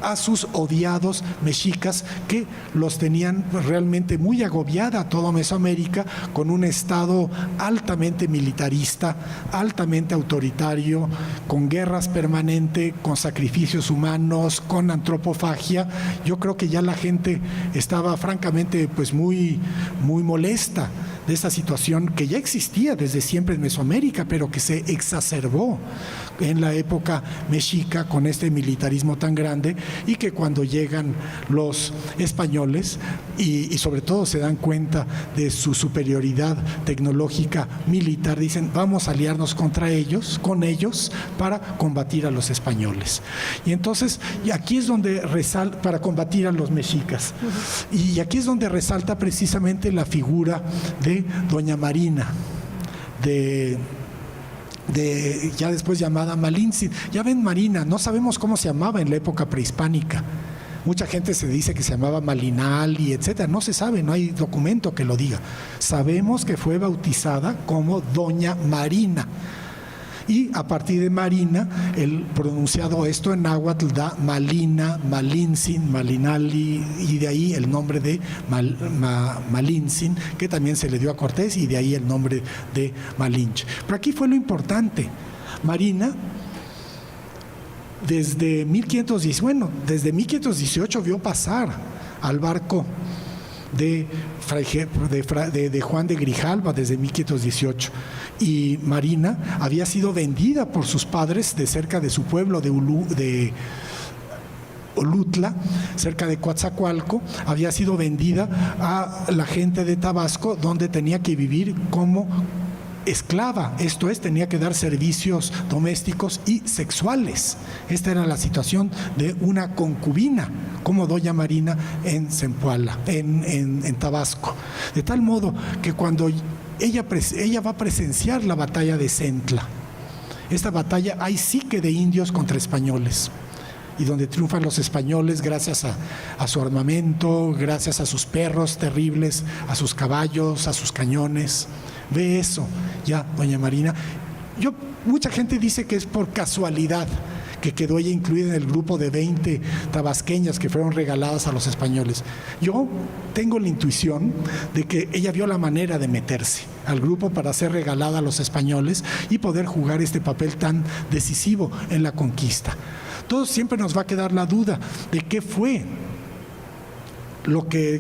a sus odiados mexicas, que los tenían realmente muy agobiada a toda Mesoamérica, con un estado altamente militarista, altamente autoritario, con guerras permanentes, con sacrificios humanos, con antropofagia. Yo creo que ya la gente estaba francamente pues muy molesta de esta situación que ya existía desde siempre en Mesoamérica, pero que se exacerbó en la época mexica con este militarismo tan grande, y que cuando llegan los españoles y sobre todo se dan cuenta de su superioridad tecnológica militar, dicen: vamos a aliarnos con ellos para combatir a los españoles. Y entonces, y aquí es donde resalta, para combatir a los mexicas, y aquí es donde resalta precisamente la figura de Doña Marina, ya después llamada Malintzin. Ya ven, Marina, no sabemos cómo se llamaba en la época prehispánica. Mucha gente se dice que se llamaba Malinali, etcétera. No se sabe, no hay documento que lo diga. Sabemos que fue bautizada como Doña Marina. Y a partir de Marina, el pronunciado esto en náhuatl da Malina, Malintzin, Malinali, y de ahí el nombre de Malintzin, que también se le dio a Cortés, y de ahí el nombre de Malinche. Pero aquí fue lo importante. Marina, desde 1518 vio pasar al barco de Juan de Grijalva desde 1518, y Marina había sido vendida por sus padres de cerca de su pueblo de Olutla, cerca de Coatzacoalco. Había sido vendida a la gente de Tabasco, donde tenía que vivir como esclava, esto es, tenía que dar servicios domésticos y sexuales. Esta era la situación de una concubina, como doña Marina en Zempoala, en Tabasco. De tal modo que cuando ella va a presenciar la batalla de Centla, esta batalla hay psique de indios contra españoles, y donde triunfan los españoles gracias a su armamento, gracias a sus perros terribles, a sus caballos, a sus cañones. Ve eso ya, doña Marina. Mucha gente dice que es por casualidad que quedó ella incluida en el grupo de 20 tabasqueñas que fueron regaladas a los españoles. Yo tengo la intuición de que ella vio la manera de meterse al grupo para ser regalada a los españoles y poder jugar este papel tan decisivo en la conquista. Todos siempre nos va a quedar la duda de qué fue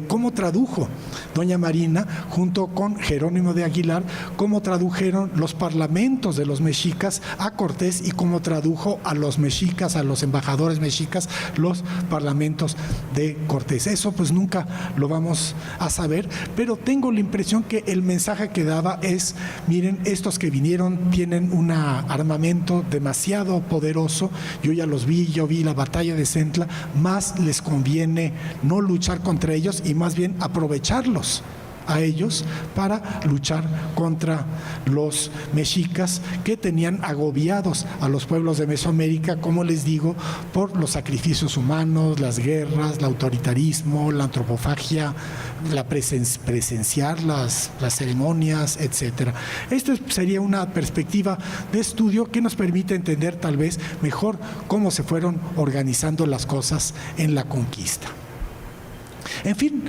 cómo tradujo doña Marina junto con Jerónimo de Aguilar, cómo tradujeron los parlamentos de los mexicas a Cortés y cómo tradujo a los mexicas, a los embajadores mexicas, los parlamentos de Cortés. Eso pues nunca lo vamos a saber, pero tengo la impresión que el mensaje que daba es: miren, estos que vinieron tienen un armamento demasiado poderoso, yo ya los vi, yo vi la batalla de Centla, más les conviene no luchar contra ellos y más bien aprovecharlos a ellos para luchar contra los mexicas que tenían agobiados a los pueblos de Mesoamérica, como les digo, por los sacrificios humanos, las guerras, el autoritarismo, la antropofagia, la presenciar las ceremonias, etcétera. Esto sería una perspectiva de estudio que nos permite entender tal vez mejor cómo se fueron organizando las cosas en la conquista. En fin,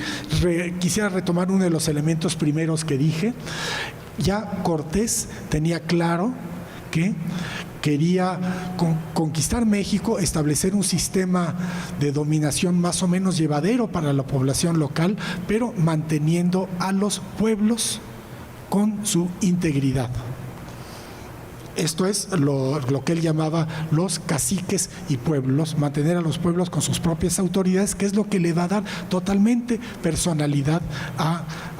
quisiera retomar uno de los elementos primeros que dije. Ya Cortés tenía claro que quería conquistar México, establecer un sistema de dominación más o menos llevadero para la población local, pero manteniendo a los pueblos con su integridad. Esto es lo que él llamaba los caciques y pueblos, mantener a los pueblos con sus propias autoridades, que es lo que le va a dar totalmente personalidad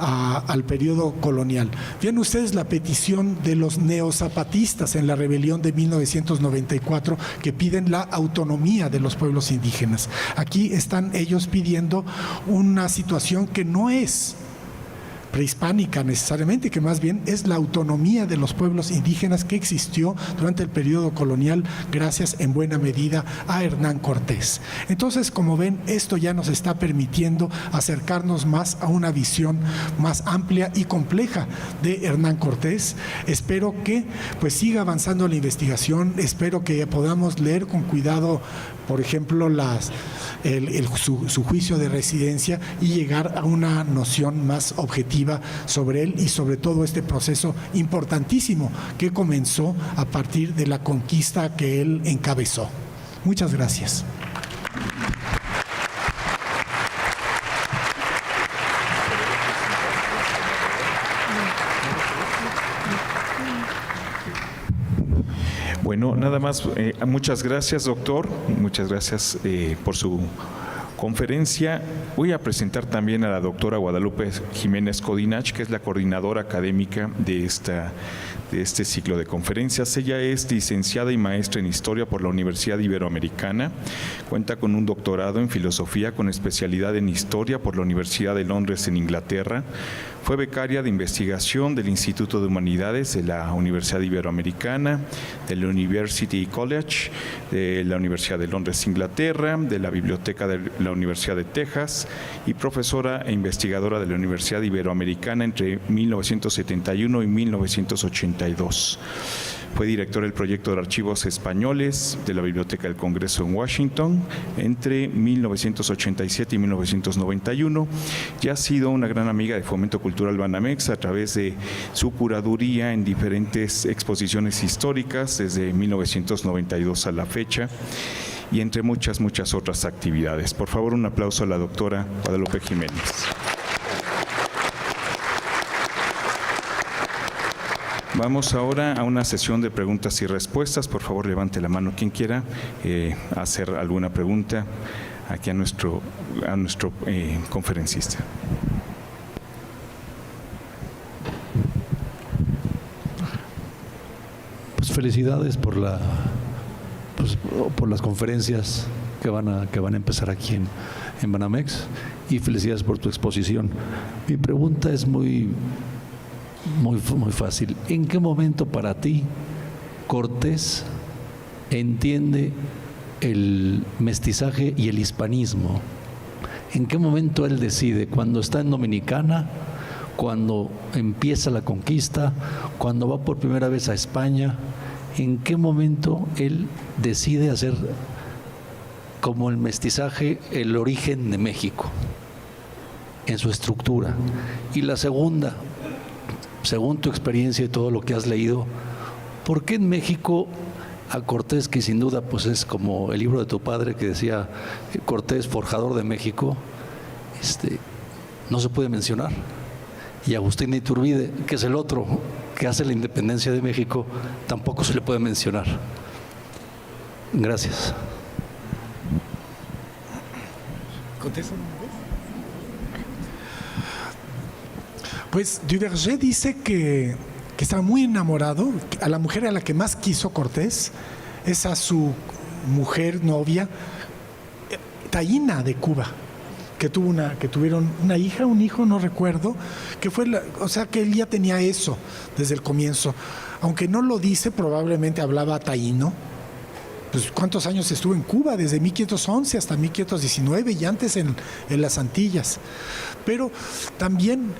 al periodo colonial. Vean ustedes la petición de los neozapatistas en la rebelión de 1994, que piden la autonomía de los pueblos indígenas. Aquí están ellos pidiendo una situación que no es prehispánica necesariamente, que más bien es la autonomía de los pueblos indígenas que existió durante el periodo colonial gracias en buena medida a Hernán Cortés. Entonces, como ven, esto ya nos está permitiendo acercarnos más a una visión más amplia y compleja de Hernán Cortés. Espero que pues siga avanzando la investigación, espero que podamos leer con cuidado, por ejemplo, su juicio de residencia y llegar a una noción más objetiva sobre él y sobre todo este proceso importantísimo que comenzó a partir de la conquista que él encabezó. Muchas gracias. Bueno, nada más, muchas gracias, doctor, muchas gracias por su conferencia. Voy a presentar también a la doctora Guadalupe Jiménez Codinach, que es la coordinadora académica de este ciclo de conferencias. Ella es licenciada y maestra en Historia por la Universidad Iberoamericana, cuenta con un doctorado en Filosofía con especialidad en Historia por la Universidad de Londres en Inglaterra. Fue becaria de investigación del Instituto de Humanidades de la Universidad Iberoamericana, del University College, de la Universidad de Londres, Inglaterra, de la Biblioteca de la Universidad de Texas y profesora e investigadora de la Universidad Iberoamericana entre 1971 y 1982. Fue director del proyecto de archivos españoles de la Biblioteca del Congreso en Washington entre 1987 y 1991 y ha sido una gran amiga de Fomento Cultural Banamex a través de su curaduría en diferentes exposiciones históricas desde 1992 a la fecha y entre muchas otras actividades. Por favor, un aplauso a la doctora Guadalupe Jiménez. Vamos ahora a una sesión de preguntas y respuestas. Por favor, levante la mano quien quiera hacer alguna pregunta aquí a nuestro conferencista. felicidades por por las conferencias que van a empezar aquí en Banamex, y felicidades por tu exposición. Mi pregunta es muy fácil. ¿En qué momento para ti Cortés entiende el mestizaje y el hispanismo? ¿En qué momento él decide? ¿Cuando está en Dominicana? ¿Cuando empieza la conquista? ¿Cuando va por primera vez a España? ¿En qué momento él decide hacer como el mestizaje el origen de México en su estructura? Y la segunda, según tu experiencia y todo lo que has leído, ¿por qué en México a Cortés, que sin duda pues es como el libro de tu padre que decía Cortés, forjador de México, no se puede mencionar? Y Agustín de Iturbide, que es el otro que hace la independencia de México, tampoco se le puede mencionar. Gracias. Pues Duverger dice que estaba muy enamorado. A la mujer a la que más quiso Cortés es a su mujer novia, Taína de Cuba, que tuvieron una hija, un hijo, no recuerdo, que fue o sea que él ya tenía eso desde el comienzo. Aunque no lo dice, probablemente hablaba taíno. Pues ¿cuántos años estuvo en Cuba? Desde 1511 hasta 1519 y antes en las Antillas. Pero también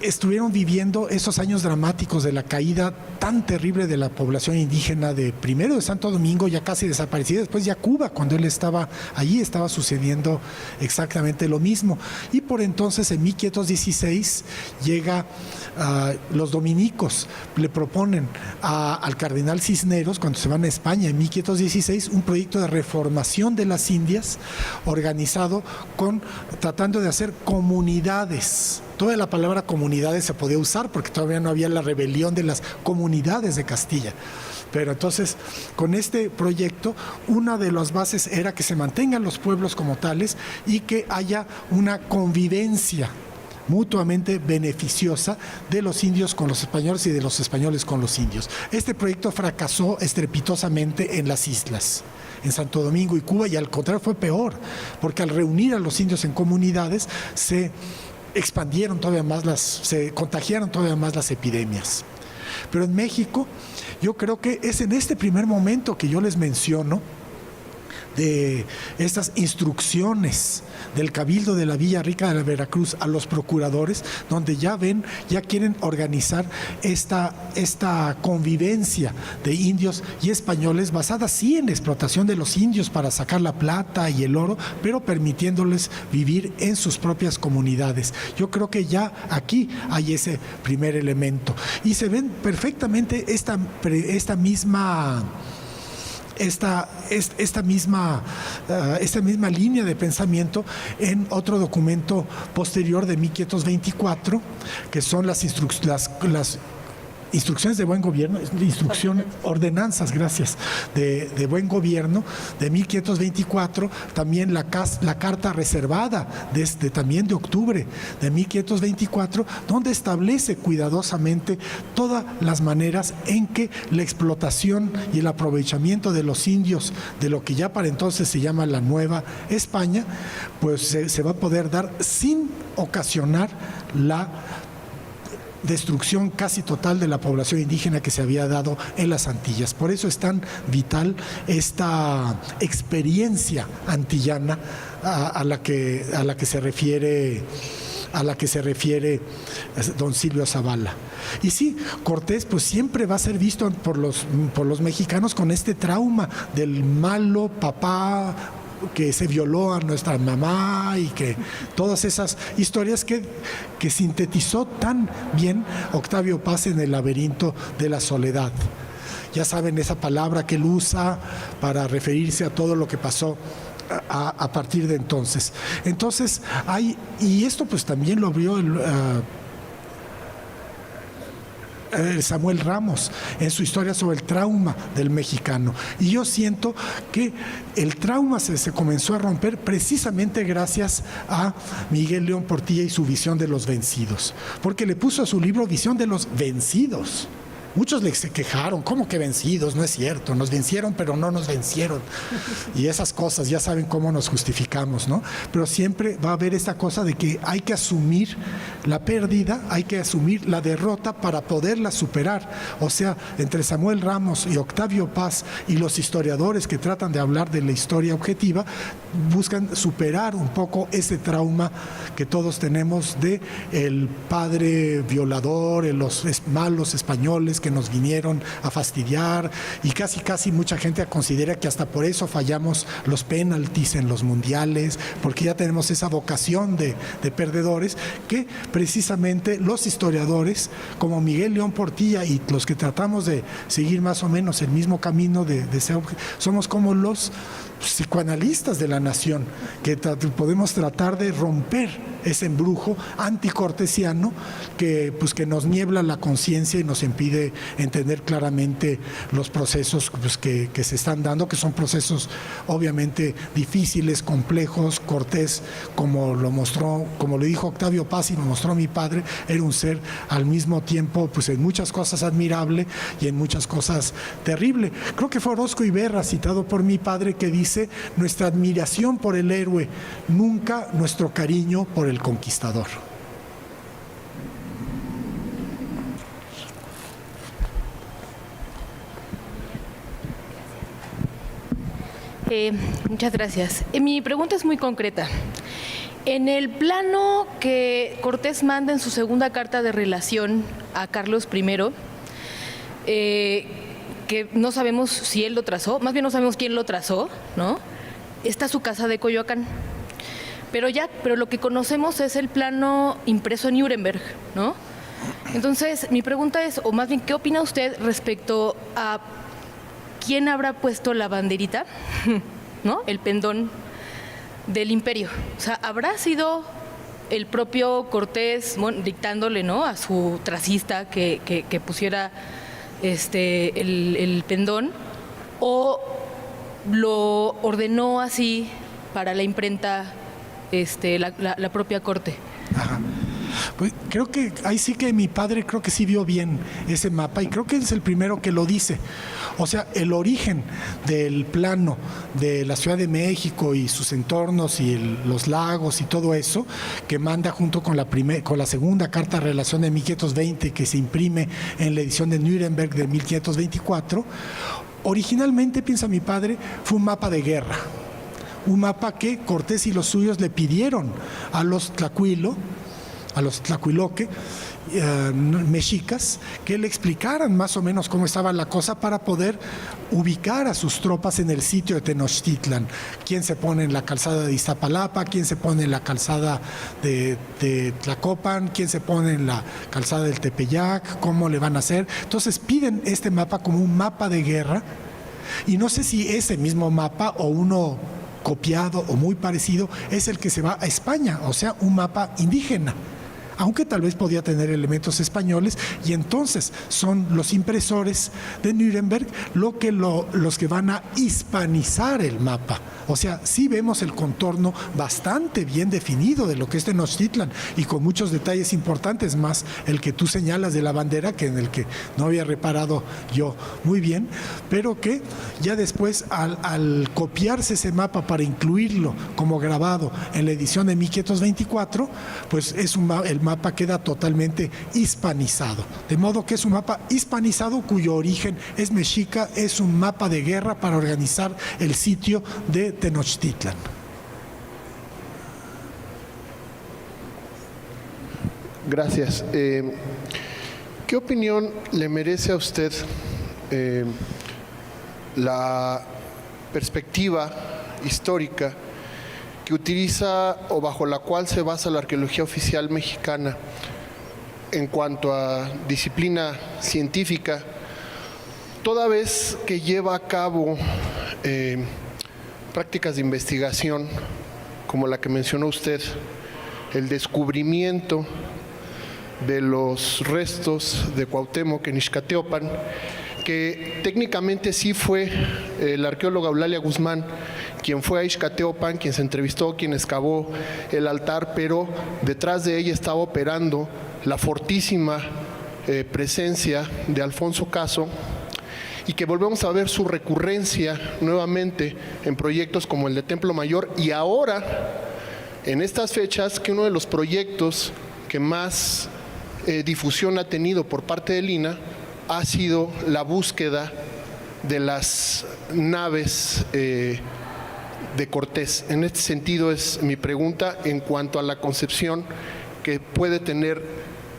estuvieron viviendo esos años dramáticos de la caída tan terrible de la población indígena, de primero de Santo Domingo, ya casi desaparecida, después ya Cuba, cuando él estaba allí, estaba sucediendo exactamente lo mismo. Y por entonces, en 1516, llega los dominicos, le proponen al cardenal Cisneros, cuando se van a España en 1516, un proyecto de reformación de las Indias, organizado tratando de hacer comunidades. Toda la palabra comunidades se podía usar porque todavía no había la rebelión de las comunidades de Castilla. Pero entonces, con este proyecto, una de las bases era que se mantengan los pueblos como tales y que haya una convivencia mutuamente beneficiosa de los indios con los españoles y de los españoles con los indios. Este proyecto fracasó estrepitosamente en las islas, en Santo Domingo y Cuba, y al contrario fue peor, porque al reunir a los indios en comunidades se contagiaron todavía más las epidemias. Pero en México, yo creo que es en este primer momento que yo les menciono de estas instrucciones del Cabildo de la Villa Rica de la Veracruz a los procuradores, donde ya quieren organizar esta convivencia de indios y españoles basada sí en la explotación de los indios para sacar la plata y el oro, pero permitiéndoles vivir en sus propias comunidades. Yo creo que ya aquí hay ese primer elemento y se ven perfectamente esta misma línea de pensamiento en otro documento posterior de 1524, que son las instrucciones de buen gobierno, ordenanzas, gracias, de buen gobierno de 1524, también la carta reservada también de octubre de 1524, donde establece cuidadosamente todas las maneras en que la explotación y el aprovechamiento de los indios de lo que ya para entonces se llama la Nueva España, pues se va a poder dar sin ocasionar la destrucción casi total de la población indígena que se había dado en las Antillas. Por eso es tan vital esta experiencia antillana a la que se refiere don Silvio Zavala. Y sí, Cortés pues siempre va a ser visto por los mexicanos con este trauma del malo papá que se violó a nuestra mamá y que todas esas historias que sintetizó tan bien Octavio Paz en El laberinto de la soledad. Ya saben esa palabra que él usa para referirse a todo lo que pasó a partir de entonces. Entonces y esto pues también lo vio Samuel Ramos en su historia sobre el trauma del mexicano, y yo siento que el trauma se comenzó a romper precisamente gracias a Miguel León Portilla y su visión de los vencidos, porque le puso a su libro Visión de los Vencidos. Muchos se quejaron, ¿cómo que vencidos? No es cierto, nos vencieron, pero no nos vencieron. Y esas cosas, ya saben cómo nos justificamos, ¿no? Pero siempre va a haber esta cosa de que hay que asumir la pérdida, hay que asumir la derrota para poderla superar. O sea, entre Samuel Ramos y Octavio Paz y los historiadores que tratan de hablar de la historia objetiva, buscan superar un poco ese trauma que todos tenemos de el padre violador, los malos españoles que nos vinieron a fastidiar, y casi mucha gente considera que hasta por eso fallamos los penaltis en los mundiales, porque ya tenemos esa vocación de perdedores, que precisamente los historiadores como Miguel León Portilla y los que tratamos de seguir más o menos el mismo camino de ser, somos como los psicoanalistas de la nación, que podemos tratar de romper ese embrujo anticortesiano que nos niebla la conciencia y nos impide entender claramente los procesos que se están dando, que son procesos obviamente difíciles, complejos. Cortés, como lo dijo Octavio Paz y lo mostró mi padre, era un ser al mismo tiempo en muchas cosas admirable y en muchas cosas terrible. Creo que fue Orozco Iberra, citado por mi padre, que dice: nuestra admiración por el héroe, nunca nuestro cariño por el conquistador. Muchas gracias. Mi pregunta es muy concreta. En el plano que Cortés manda en su segunda carta de relación a Carlos I, que no sabemos si él lo trazó, más bien no sabemos quién lo trazó, ¿no? Está su casa de Coyoacán. Pero lo que conocemos es el plano impreso en Nuremberg, ¿no? Entonces, mi pregunta es, o más bien, ¿qué opina usted respecto a quién habrá puesto la banderita, ¿no? El pendón del imperio? O sea, ¿habrá sido el propio Cortés dictándole, ¿no?, a su tracista que pusiera el pendón, o lo ordenó así para la imprenta la propia corte? Ajá. Pues creo que ahí sí que mi padre creo que sí vio bien ese mapa, y creo que es el primero que lo dice. O sea, el origen del plano de la Ciudad de México y sus entornos y los lagos y todo eso, que manda junto con la segunda carta de relación de 1520, que se imprime en la edición de Nuremberg de 1524, originalmente, piensa mi padre, fue un mapa de guerra. Un mapa que Cortés y los suyos le pidieron a los tlacuiloque, mexicas, que le explicaran más o menos cómo estaba la cosa para poder ubicar a sus tropas en el sitio de Tenochtitlan. Quién se pone en la calzada de Iztapalapa, quién se pone en la calzada de Tlacopan, quién se pone en la calzada del Tepeyac, cómo le van a hacer. Entonces piden este mapa como un mapa de guerra, y no sé si ese mismo mapa o uno copiado o muy parecido es el que se va a España, o sea, un mapa indígena, aunque tal vez podía tener elementos españoles, y entonces son los impresores de Nuremberg los que van a hispanizar el mapa. O sea, sí vemos el contorno bastante bien definido de lo que es Tenochtitlan, y con muchos detalles importantes, más el que tú señalas de la bandera, que en el que no había reparado yo muy bien, pero que ya después al copiarse ese mapa para incluirlo como grabado en la edición de 1524, pues el mapa queda totalmente hispanizado. De modo que es un mapa hispanizado cuyo origen es mexica, es un mapa de guerra para organizar el sitio de Tenochtitlan. Gracias. ¿Qué opinión le merece a usted la perspectiva histórica que utiliza o bajo la cual se basa la arqueología oficial mexicana en cuanto a disciplina científica, toda vez que lleva a cabo prácticas de investigación como la que mencionó usted, el descubrimiento de los restos de Cuauhtémoc en Ixcateopan, que técnicamente sí fue la arqueóloga Eulalia Guzmán quien fue a Ixcateopan, quien se entrevistó, quien excavó el altar, pero detrás de ella estaba operando la fortísima presencia de Alfonso Caso y que volvemos a ver su recurrencia nuevamente en proyectos como el de Templo Mayor, y ahora, en estas fechas, que uno de los proyectos que más difusión ha tenido por parte del INAH ha sido la búsqueda de las naves de Cortés. En este sentido es mi pregunta en cuanto a la concepción que puede tener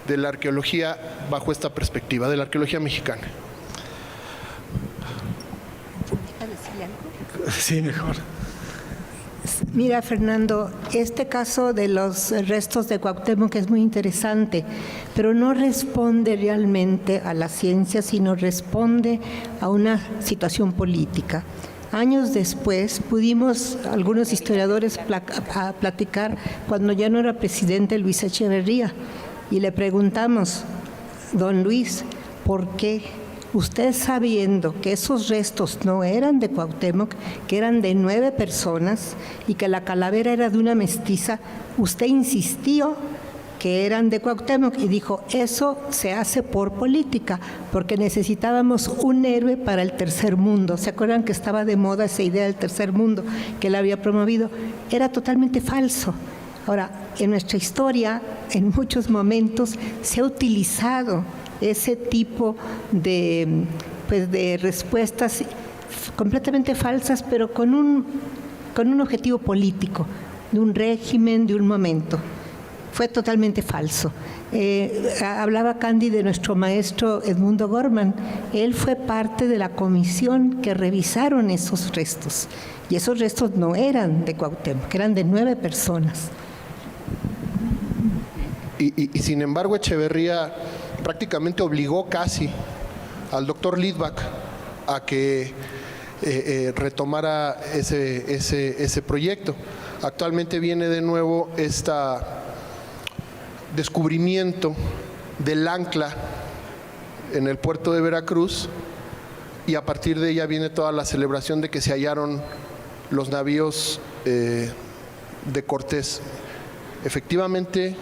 de la arqueología bajo esta perspectiva, de la arqueología mexicana. Sí, mejor. Mira, Fernando, este caso de los restos de Cuauhtémoc es muy interesante, pero no responde realmente a la ciencia, sino responde a una situación política. Años después pudimos, algunos historiadores, platicar cuando ya no era presidente Luis Echeverría, y le preguntamos, don Luis, ¿por qué? Usted, sabiendo que esos restos no eran de Cuauhtémoc, que eran de 9 personas y que la calavera era de una mestiza, usted insistió que eran de Cuauhtémoc y dijo, eso se hace por política, porque necesitábamos un héroe para el tercer mundo. ¿Se acuerdan que estaba de moda esa idea del tercer mundo que él había promovido? Era totalmente falso. Ahora, en nuestra historia, en muchos momentos, se ha utilizado ese tipo de respuestas completamente falsas, pero con un objetivo político, de un régimen, de un momento. Fue totalmente falso. Hablaba Candy de nuestro maestro Edmundo Gorman. Él fue parte de la comisión que revisaron esos restos. Y esos restos no eran de Cuauhtémoc, eran de 9 personas. Y sin embargo, Echeverría prácticamente obligó casi al doctor Litvak a que retomara ese proyecto. Actualmente viene de nuevo este descubrimiento del ancla en el puerto de Veracruz, y a partir de ella viene toda la celebración de que se hallaron los navíos de Cortés. Efectivamente,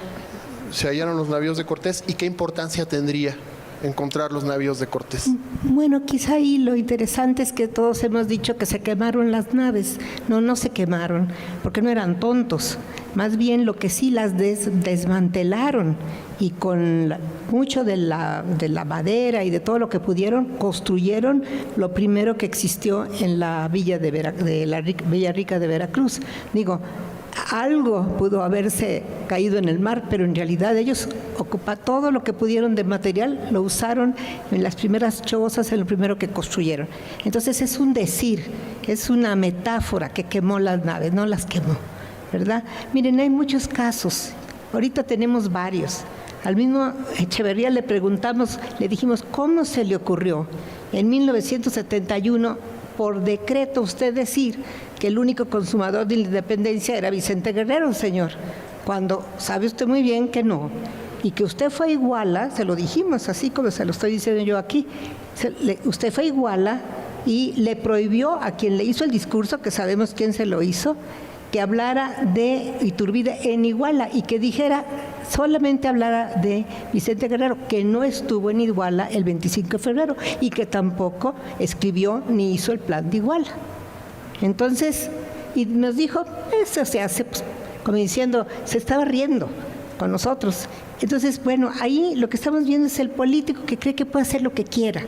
se hallaron los navíos de Cortés, y qué importancia tendría encontrar los navíos de Cortés. Bueno, quizá ahí lo interesante es que todos hemos dicho que se quemaron las naves. No se quemaron, porque no eran tontos. Más bien lo que sí las desmantelaron, y con mucho de la madera y de todo lo que pudieron, construyeron lo primero que existió en la villa Villa Rica de Veracruz. Digo, algo pudo haberse caído en el mar, pero en realidad ellos ocuparon todo lo que pudieron de material, lo usaron en las primeras chozas, en lo primero que construyeron. Entonces es un decir, es una metáfora que quemó las naves, no las quemó, ¿verdad? Miren, hay muchos casos, ahorita tenemos varios. Al mismo Echeverría le preguntamos, le dijimos, ¿cómo se le ocurrió en 1971 por decreto usted decir que el único consumador de la independencia era Vicente Guerrero, señor? Cuando sabe usted muy bien que no. Y que usted fue a Iguala, se lo dijimos así como se lo estoy diciendo yo aquí, usted fue a Iguala y le prohibió a quien le hizo el discurso, que sabemos quién se lo hizo, que hablara de Iturbide en Iguala, y que dijera, solamente hablara de Vicente Guerrero, que no estuvo en Iguala el 25 de febrero y que tampoco escribió ni hizo el plan de Iguala. Entonces, y nos dijo, eso se hace, pues, como diciendo, se estaba riendo con nosotros. Entonces, bueno, ahí lo que estamos viendo es el político que cree que puede hacer lo que quiera.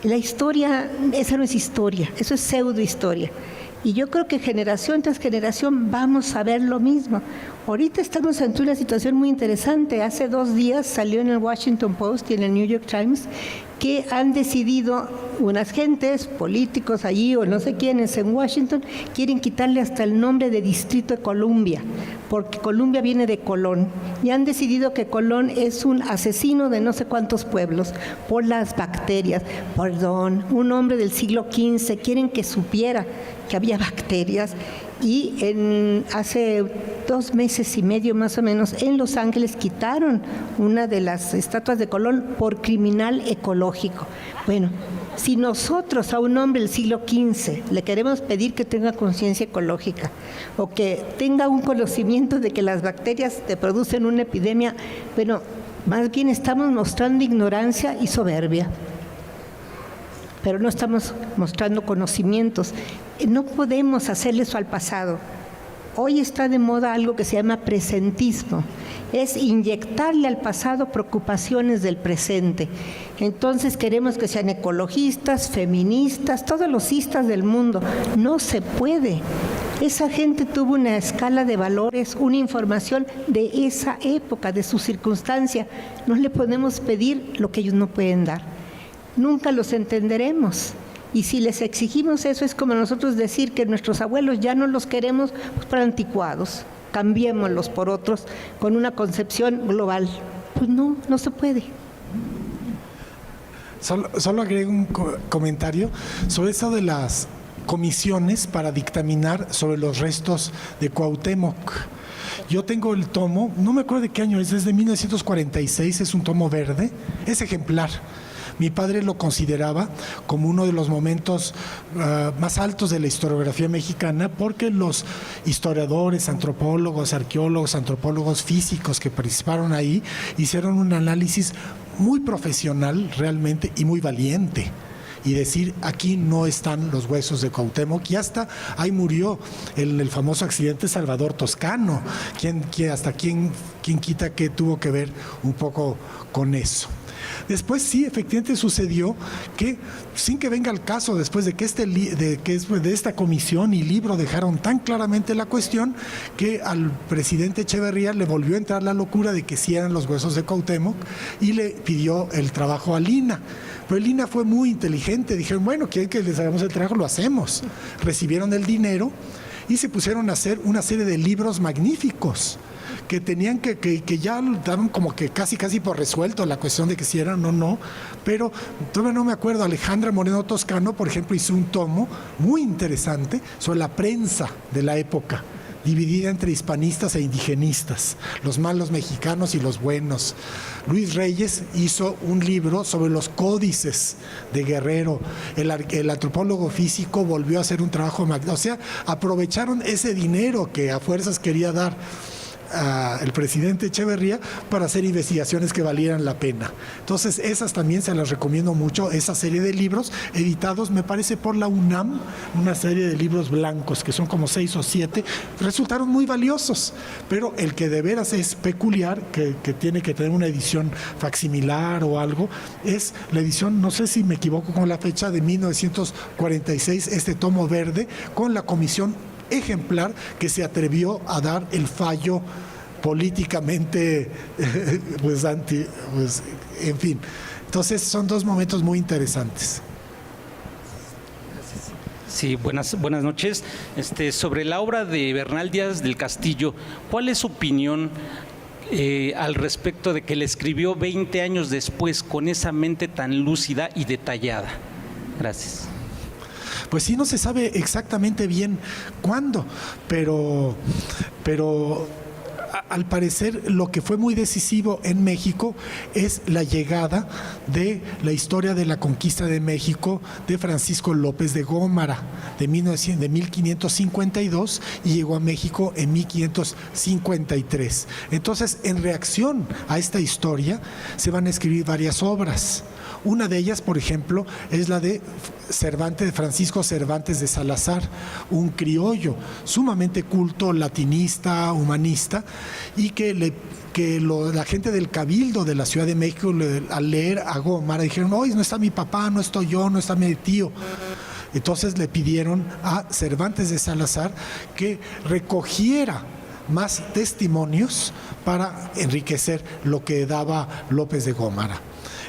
La historia, esa no es historia, eso es pseudohistoria. Y yo creo que generación tras generación vamos a ver lo mismo. Ahorita estamos ante una situación muy interesante. Hace 2 días salió en el Washington Post y en el New York Times que han decidido unas gentes, políticos allí o no sé quiénes en Washington, quieren quitarle hasta el nombre de Distrito de Columbia, porque Columbia viene de Colón, y han decidido que Colón es un asesino de no sé cuántos pueblos por las bacterias. Perdón, un hombre del siglo XV, quieren que supiera que había bacterias. Y hace 2 meses y medio más o menos en Los Ángeles quitaron una de las estatuas de Colón por criminal ecológico. Bueno, si nosotros a un hombre del siglo XV le queremos pedir que tenga conciencia ecológica o que tenga un conocimiento de que las bacterias te producen una epidemia, bueno, Más bien estamos mostrando ignorancia y soberbia, pero no estamos mostrando conocimientos. No podemos hacerle eso al pasado. Hoy está de moda algo que se llama presentismo. Es inyectarle al pasado preocupaciones del presente. Entonces queremos que sean ecologistas, feministas, todos los istas del mundo. No se puede. Esa gente tuvo una escala de valores, una información de esa época, de su circunstancia. No le podemos pedir lo que ellos no pueden dar. Nunca los entenderemos. Y si les exigimos eso, es como nosotros decir que nuestros abuelos ya no los queremos pues, por anticuados, cambiémoslos por otros con una concepción global. Pues no, no se puede. Solo agrego un comentario sobre eso de las comisiones para dictaminar sobre los restos de Cuauhtémoc. Yo tengo el tomo, no me acuerdo de qué año es de 1946, es un tomo verde, es ejemplar. Mi padre lo consideraba como uno de los momentos más altos de la historiografía mexicana, porque los historiadores, antropólogos, arqueólogos, antropólogos físicos que participaron ahí hicieron un análisis muy profesional realmente y muy valiente. Y decir, aquí no están los huesos de Cuauhtémoc, y hasta ahí murió en el famoso accidente Salvador Toscano, quien quita que tuvo que ver un poco con eso. Después sí, efectivamente sucedió que, sin que venga el caso, después de que de esta comisión y libro dejaron tan claramente la cuestión, que al presidente Echeverría le volvió a entrar la locura de que sí eran los huesos de Cuauhtémoc y le pidió el trabajo a Lina. Pero Lina fue muy inteligente, dijeron, bueno, ¿quieren que les hagamos el trabajo? Lo hacemos. Recibieron el dinero y se pusieron a hacer una serie de libros magníficos que tenían que ya daban como que casi por resuelto la cuestión de que si eran o no, pero todavía no me acuerdo. Alejandra Moreno Toscano, por ejemplo, hizo un tomo muy interesante sobre la prensa de la época, dividida entre hispanistas e indigenistas, los malos mexicanos y los buenos. Luis Reyes hizo un libro sobre los códices de Guerrero. El antropólogo físico volvió a hacer un trabajo magnífico. O sea, aprovecharon ese dinero que a fuerzas quería dar el presidente Echeverría para hacer investigaciones que valieran la pena. Entonces esas también se las recomiendo mucho, esa serie de libros editados me parece por la UNAM, una serie de libros blancos que son como 6 o 7, resultaron muy valiosos, pero el que de veras es peculiar, que tiene que tener una edición facsimilar o algo, es la edición, no sé si me equivoco con la fecha, de 1946, este tomo verde con la comisión ejemplar que se atrevió a dar el fallo políticamente en fin. Entonces son dos momentos muy interesantes. Sí, buenas noches. Sobre la obra de Bernal Díaz del Castillo, ¿cuál es su opinión al respecto de que le escribió 20 años después con esa mente tan lúcida y detallada? Gracias. Pues sí, no se sabe exactamente bien cuándo, pero al parecer lo que fue muy decisivo en México es la llegada de la historia de la conquista de México de Francisco López de Gómara de 1552 y llegó a México en 1553. Entonces, en reacción a esta historia se van a escribir varias obras. Una de ellas, por ejemplo, es la de Francisco Cervantes de Salazar, un criollo sumamente culto, latinista, humanista, y la gente del Cabildo de la Ciudad de México, al leer a Gómara, dijeron, hoy no está mi papá, no estoy yo, no está mi tío. Entonces le pidieron a Cervantes de Salazar que recogiera más testimonios para enriquecer lo que daba López de Gómara.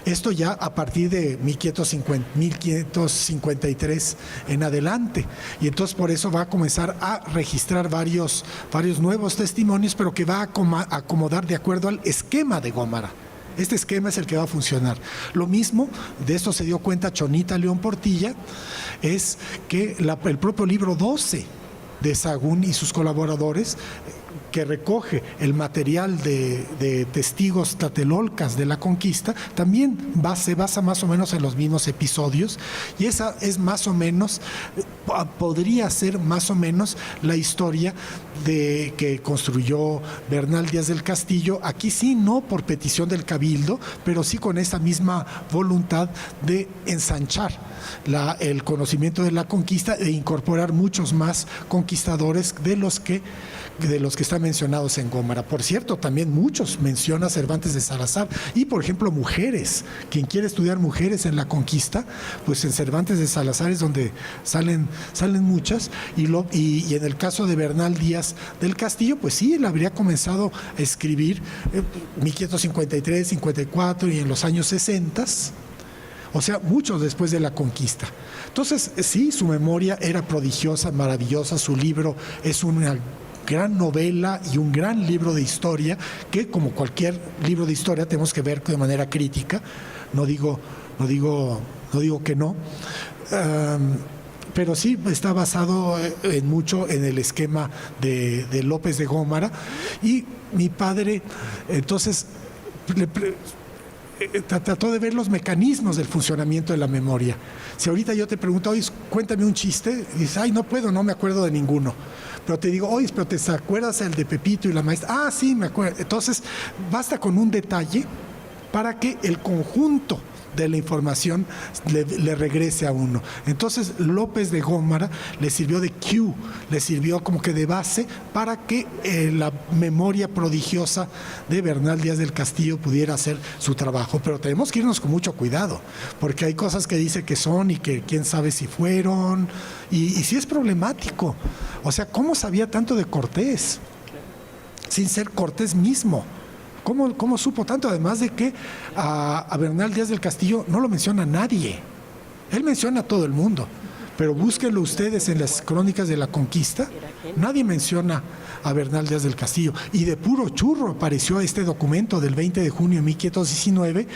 Esto ya a partir de 1553 en adelante. Y entonces por eso va a comenzar a registrar varios nuevos testimonios, pero que va a acomodar de acuerdo al esquema de Gómara. Este esquema es el que va a funcionar. Lo mismo, de esto se dio cuenta Chonita León Portilla, es que el propio libro 12 de Sahagún y sus colaboradores que recoge el material de testigos tlatelolcas de la conquista, también se basa más o menos en los mismos episodios, y esa es más o menos, podría ser más o menos la historia que construyó Bernal Díaz del Castillo, aquí sí no por petición del Cabildo, pero sí con esa misma voluntad de ensanchar el conocimiento de la conquista e incorporar muchos más conquistadores de los que están mencionados en Gómara. Por cierto, también muchos menciona Cervantes de Salazar, y por ejemplo mujeres, quien quiere estudiar mujeres en la conquista, pues en Cervantes de Salazar es donde salen muchas, y en el caso de Bernal Díaz del Castillo, pues sí, él habría comenzado a escribir 1553, 54 y en los años 60, o sea, muchos después de la conquista. Entonces, sí, su memoria era prodigiosa, maravillosa, su libro es una gran novela y un gran libro de historia que, como cualquier libro de historia, tenemos que ver de manera crítica. No digo que no, pero sí está basado mucho en el esquema de López de Gómara, y mi padre entonces trató de ver los mecanismos del funcionamiento de la memoria. Si ahorita yo te pregunto, oye, cuéntame un chiste, y dices, ay, no puedo, no me acuerdo de ninguno. Pero te digo, oye, pero ¿te acuerdas el de Pepito y la maestra? Ah, sí, me acuerdo. Entonces, basta con un detalle para que el conjunto de la información le regrese a uno. Entonces, López de Gómara le sirvió de cue, le sirvió como que de base para que la memoria prodigiosa de Bernal Díaz del Castillo pudiera hacer su trabajo. Pero tenemos que irnos con mucho cuidado, porque hay cosas que dice que son y que quién sabe si fueron, y sí es problemático. O sea, ¿cómo sabía tanto de Cortés sin ser Cortés mismo? ¿Cómo supo tanto? Además de que a Bernal Díaz del Castillo no lo menciona nadie. Él menciona a todo el mundo, pero búsquenlo ustedes en las crónicas de la conquista. Nadie menciona a Bernal Díaz del Castillo. Y de puro churro apareció este documento del 20 de junio de 1519,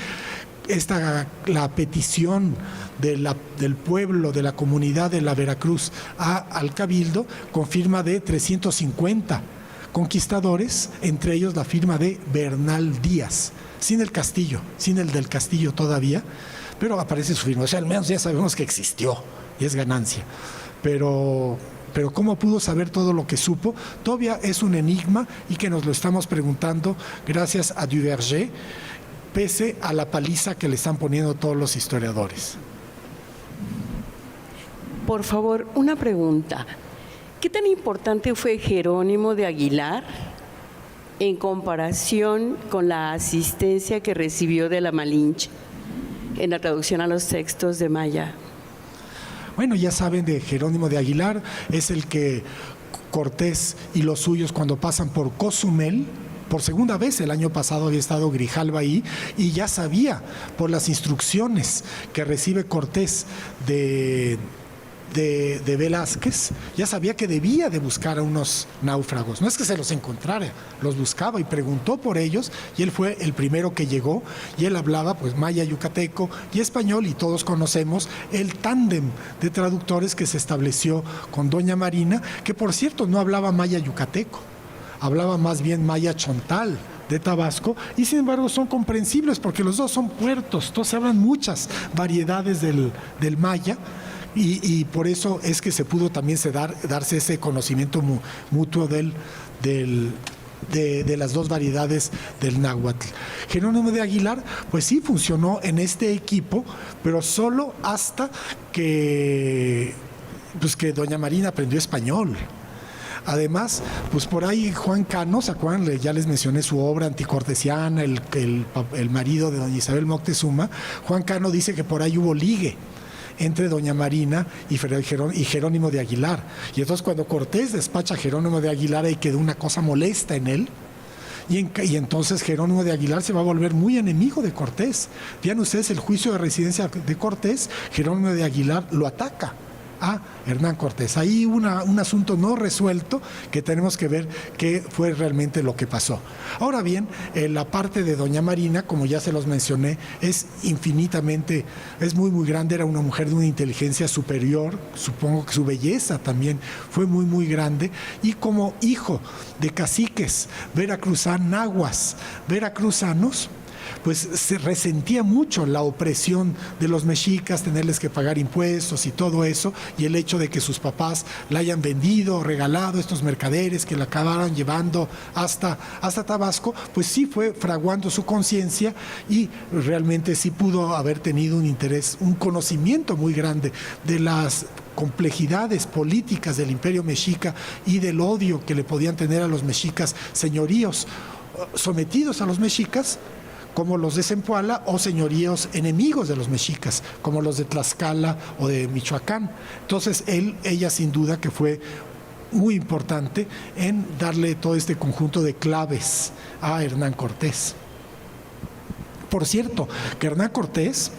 la petición del pueblo, de la comunidad de la Veracruz al Cabildo, con firma de 350 conquistadores, entre ellos la firma de Bernal Díaz, sin el Castillo, sin el del Castillo todavía, pero aparece su firma. O sea, al menos ya sabemos que existió, y es ganancia. Pero cómo pudo saber todo lo que supo, todavía es un enigma, y que nos lo estamos preguntando gracias a Duverger, pese a la paliza que le están poniendo todos los historiadores. Por favor, una pregunta. ¿Qué tan importante fue Jerónimo de Aguilar en comparación con la asistencia que recibió de la Malinche en la traducción a los textos de maya? Bueno, ya saben de Jerónimo de Aguilar, es el que Cortés y los suyos, cuando pasan por Cozumel, por segunda vez el año pasado había estado Grijalva ahí, y ya sabía por las instrucciones que recibe Cortés de Velázquez, ya sabía que debía de buscar a unos náufragos. No es que se los encontrara, los buscaba y preguntó por ellos, y él fue el primero que llegó, y él hablaba pues maya, yucateco y español, y todos conocemos el tándem de traductores que se estableció con doña Marina, que por cierto no hablaba maya yucateco, hablaba más bien maya chontal de Tabasco, y sin embargo son comprensibles porque los dos son puertos, entonces se hablan muchas variedades del maya. Y por eso es que se pudo también darse ese conocimiento mutuo de las dos variedades del náhuatl. Jerónimo de Aguilar, pues sí funcionó en este equipo, pero solo hasta que doña Marina aprendió español. Además, pues por ahí Juan Cano, ¿se acuerdan? Ya les mencioné su obra anticortesiana, el marido de doña Isabel Moctezuma. Juan Cano dice que por ahí hubo ligue entre doña Marina y Jerónimo de Aguilar. Y entonces cuando Cortés despacha a Jerónimo de Aguilar, ahí quedó una cosa molesta en él. Y entonces Jerónimo de Aguilar se va a volver muy enemigo de Cortés. Vean ustedes el juicio de residencia de Cortés, Jerónimo de Aguilar lo ataca a Hernán Cortés. Ahí un asunto no resuelto que tenemos que ver qué fue realmente lo que pasó. Ahora bien, la parte de doña Marina, como ya se los mencioné, es infinitamente, es muy muy grande, era una mujer de una inteligencia superior, supongo que su belleza también fue muy muy grande, y como hijo de caciques nahuas veracruzanos, pues se resentía mucho la opresión de los mexicas, tenerles que pagar impuestos y todo eso, y el hecho de que sus papás la hayan vendido o regalado, estos mercaderes que la acabaran llevando hasta Tabasco, pues sí fue fraguando su conciencia y realmente sí pudo haber tenido un interés, un conocimiento muy grande de las complejidades políticas del imperio mexica y del odio que le podían tener a los mexicas señoríos sometidos a los mexicas, como los de Zempoala, o señoríos enemigos de los mexicas, como los de Tlaxcala o de Michoacán. Entonces ella sin duda que fue muy importante en darle todo este conjunto de claves a Hernán Cortés. Por cierto, que Hernán Cortés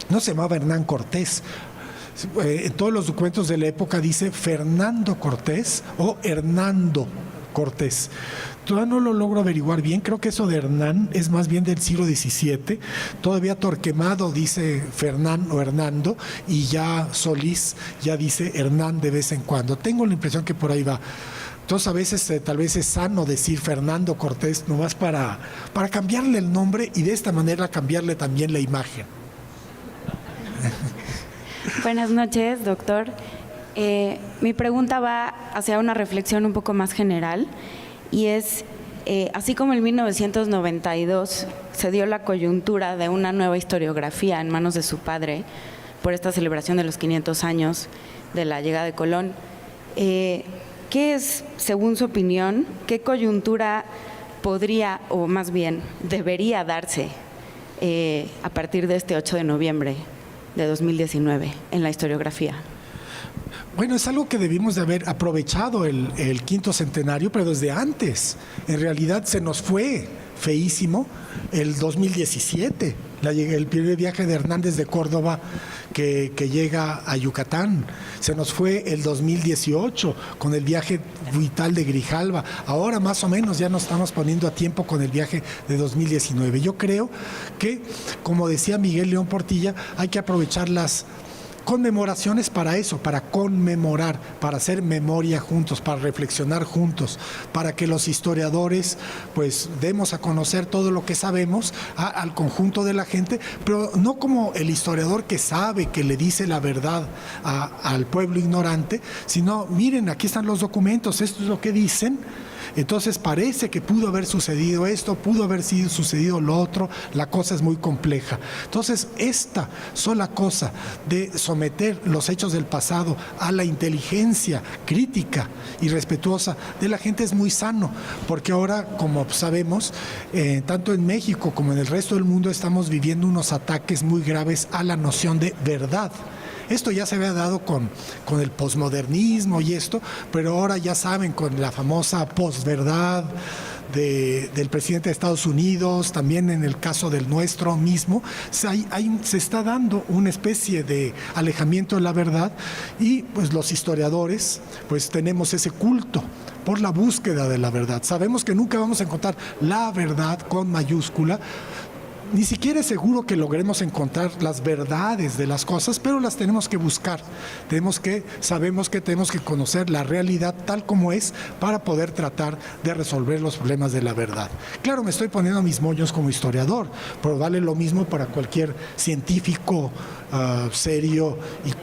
no se llamaba Hernán Cortés. En todos los documentos de la época dice Fernando Cortés o Hernando Cortés. Todavía no lo logro averiguar bien, creo que eso de Hernán es más bien del siglo XVII, todavía Torquemado dice Fernán o Hernando, y ya Solís ya dice Hernán de vez en cuando. Tengo la impresión que por ahí va. Entonces a veces tal vez es sano decir Fernando Cortés, nomás para cambiarle el nombre y de esta manera cambiarle también la imagen. Buenas noches, doctor. Mi pregunta va hacia una reflexión un poco más general, y es, así como en 1992 se dio la coyuntura de una nueva historiografía en manos de su padre por esta celebración de los 500 años de la llegada de Colón, ¿qué es, según su opinión, qué coyuntura podría, o más bien debería darse a partir de este 8 de noviembre de 2019 en la historiografía? Bueno, es algo que debimos de haber aprovechado el quinto centenario, pero desde antes. En realidad se nos fue feísimo el 2017, el primer viaje de Hernández de Córdoba que llega a Yucatán. Se nos fue el 2018 con el viaje vital de Grijalva. Ahora más o menos ya nos estamos poniendo a tiempo con el viaje de 2019. Yo creo que, como decía Miguel León Portilla, hay que aprovechar las conmemoraciones para eso, para conmemorar, para hacer memoria juntos, para reflexionar juntos, para que los historiadores pues demos a conocer todo lo que sabemos al conjunto de la gente, pero no como el historiador que sabe, que le dice la verdad al pueblo ignorante, sino miren, aquí están los documentos, esto es lo que dicen. Entonces parece que pudo haber sucedido esto, pudo haber sucedido lo otro, la cosa es muy compleja. Entonces esta sola cosa de someter los hechos del pasado a la inteligencia crítica y respetuosa de la gente es muy sano, porque ahora, como sabemos, tanto en México como en el resto del mundo estamos viviendo unos ataques muy graves a la noción de verdad. Esto ya se había dado con el posmodernismo y esto, pero ahora ya saben, con la famosa posverdad del presidente de Estados Unidos, también en el caso del nuestro mismo, se está dando una especie de alejamiento de la verdad, y pues los historiadores pues tenemos ese culto por la búsqueda de la verdad. Sabemos que nunca vamos a encontrar la verdad con mayúscula. Ni siquiera es seguro que logremos encontrar las verdades de las cosas, pero las tenemos que buscar. Sabemos que tenemos que conocer la realidad tal como es para poder tratar de resolver los problemas de la verdad. Claro, me estoy poniendo mis moños como historiador, pero vale lo mismo para cualquier científico serio y